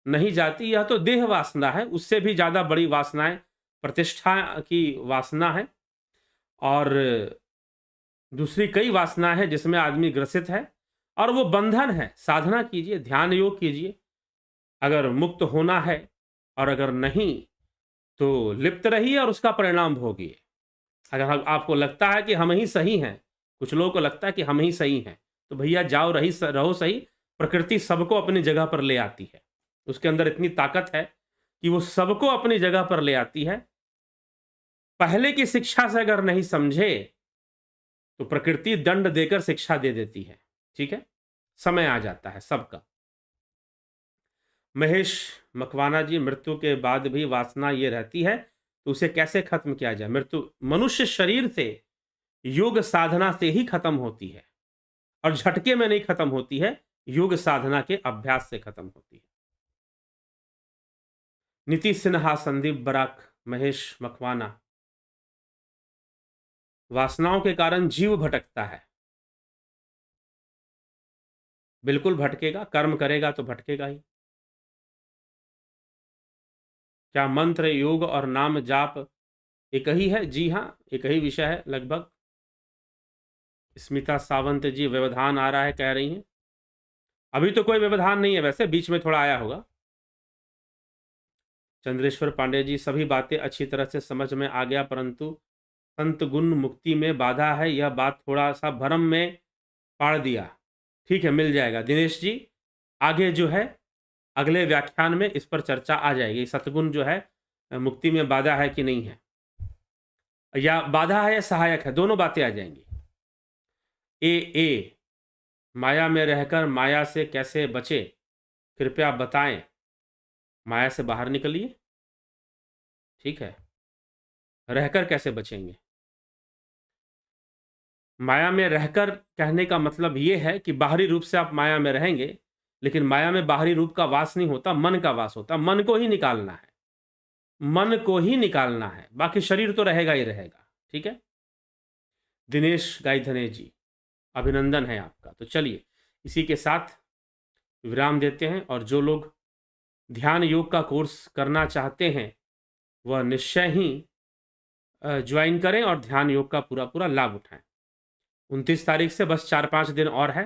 [SPEAKER 1] नहीं जाती। यह तो देह वासना है, उससे भी ज़्यादा बड़ी वासनाएं प्रतिष्ठा की वासना है और दूसरी कई वासना है जिसमें आदमी ग्रसित है और वो बंधन है। साधना कीजिए, ध्यान योग कीजिए, अगर मुक्त होना है और अगर नहीं तो लिप्त रहिए और उसका परिणाम भोगिए। अगर आपको लगता है कि हम ही सही हैं, कुछ लोगों को लगता है कि हम ही सही हैं, तो भैया जाओ रहो सही। प्रकृति सबको अपनी जगह पर ले आती है, उसके अंदर इतनी ताकत है कि वो सबको अपनी जगह पर ले आती है। पहले की शिक्षा से अगर नहीं समझे तो प्रकृति दंड देकर शिक्षा दे देती है। ठीक है, समय आ जाता है सबका। महेश मकवाना जी, मृत्यु के बाद भी वासना ये रहती है तो उसे कैसे खत्म किया जाए? मृत्यु मनुष्य शरीर से योग साधना से ही खत्म होती है और झटके में नहीं खत्म होती है, योग साधना के अभ्यास से खत्म होती है। नीतीश सिन्हा, संदीप बराक, महेश मकवाना, वासनाओं के कारण जीव भटकता है। बिल्कुल भटकेगा, कर्म करेगा तो भटकेगा ही। क्या मंत्र, योग और नाम जाप एक ही है? जी हाँ, एक ही विषय है लगभग। स्मिता सावंत जी, व्यवधान आ रहा है कह रही हैं। अभी तो कोई व्यवधान नहीं है, वैसे बीच में थोड़ा आया होगा। चंद्रेश्वर पांडे जी, सभी बातें अच्छी तरह से समझ में आ गया, परंतु संत गुण मुक्ति में बाधा है, यह बात थोड़ा सा भ्रम में पाड़ दिया। ठीक है, मिल जाएगा दिनेश जी। आगे जो है अगले व्याख्यान में इस पर चर्चा आ जाएगी। सतगुण जो है मुक्ति में बाधा है कि नहीं है, या बाधा है या सहायक है, दोनों बातें आ जाएंगी। ए माया में रहकर माया से कैसे बचे, कृपया बताएं। माया से बाहर निकलिए। ठीक है, रहकर कैसे बचेंगे? माया में रहकर कहने का मतलब ये है कि बाहरी रूप से आप माया में रहेंगे, लेकिन माया में बाहरी रूप का वास नहीं होता, मन का वास होता। मन को ही निकालना है, मन को ही निकालना है, बाकी शरीर तो रहेगा ही रहेगा। ठीक है, दिनेश गाइधने जी, अभिनंदन है आपका। तो चलिए इसी के साथ विराम देते हैं, और जो लोग ध्यान योग का कोर्स करना चाहते हैं वह निश्चय ही ज्वाइन करें और ध्यान योग का पूरा पूरा लाभ उठाएं। 29 तारीख से बस 4-5 दिन और है,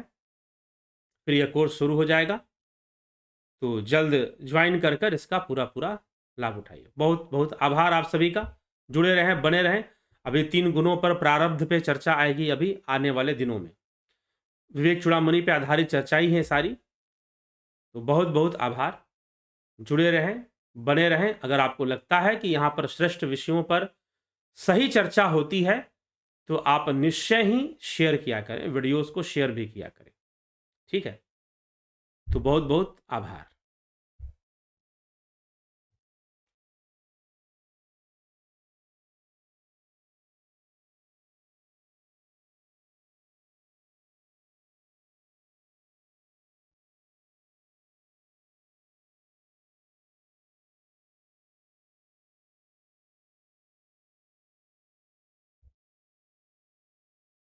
[SPEAKER 1] फिर यह कोर्स शुरू हो जाएगा। तो जल्द ज्वाइन कर कर इसका पूरा पूरा लाभ उठाइए। बहुत बहुत आभार आप सभी का। जुड़े रहें, बने रहें। अभी 3 गुणों पर प्रारब्ध पे चर्चा आएगी अभी आने वाले दिनों में। विवेक चूड़ामणि पे आधारित चर्चाई है सारी। तो बहुत बहुत आभार। जुड़े रहें, बने रहें। अगर आपको लगता है कि यहाँ पर श्रेष्ठ विषयों पर सही चर्चा होती है तो आप निश्चय ही शेयर किया करें, वीडियोस को शेयर भी किया करें। ठीक है, तो बहुत बहुत आभार।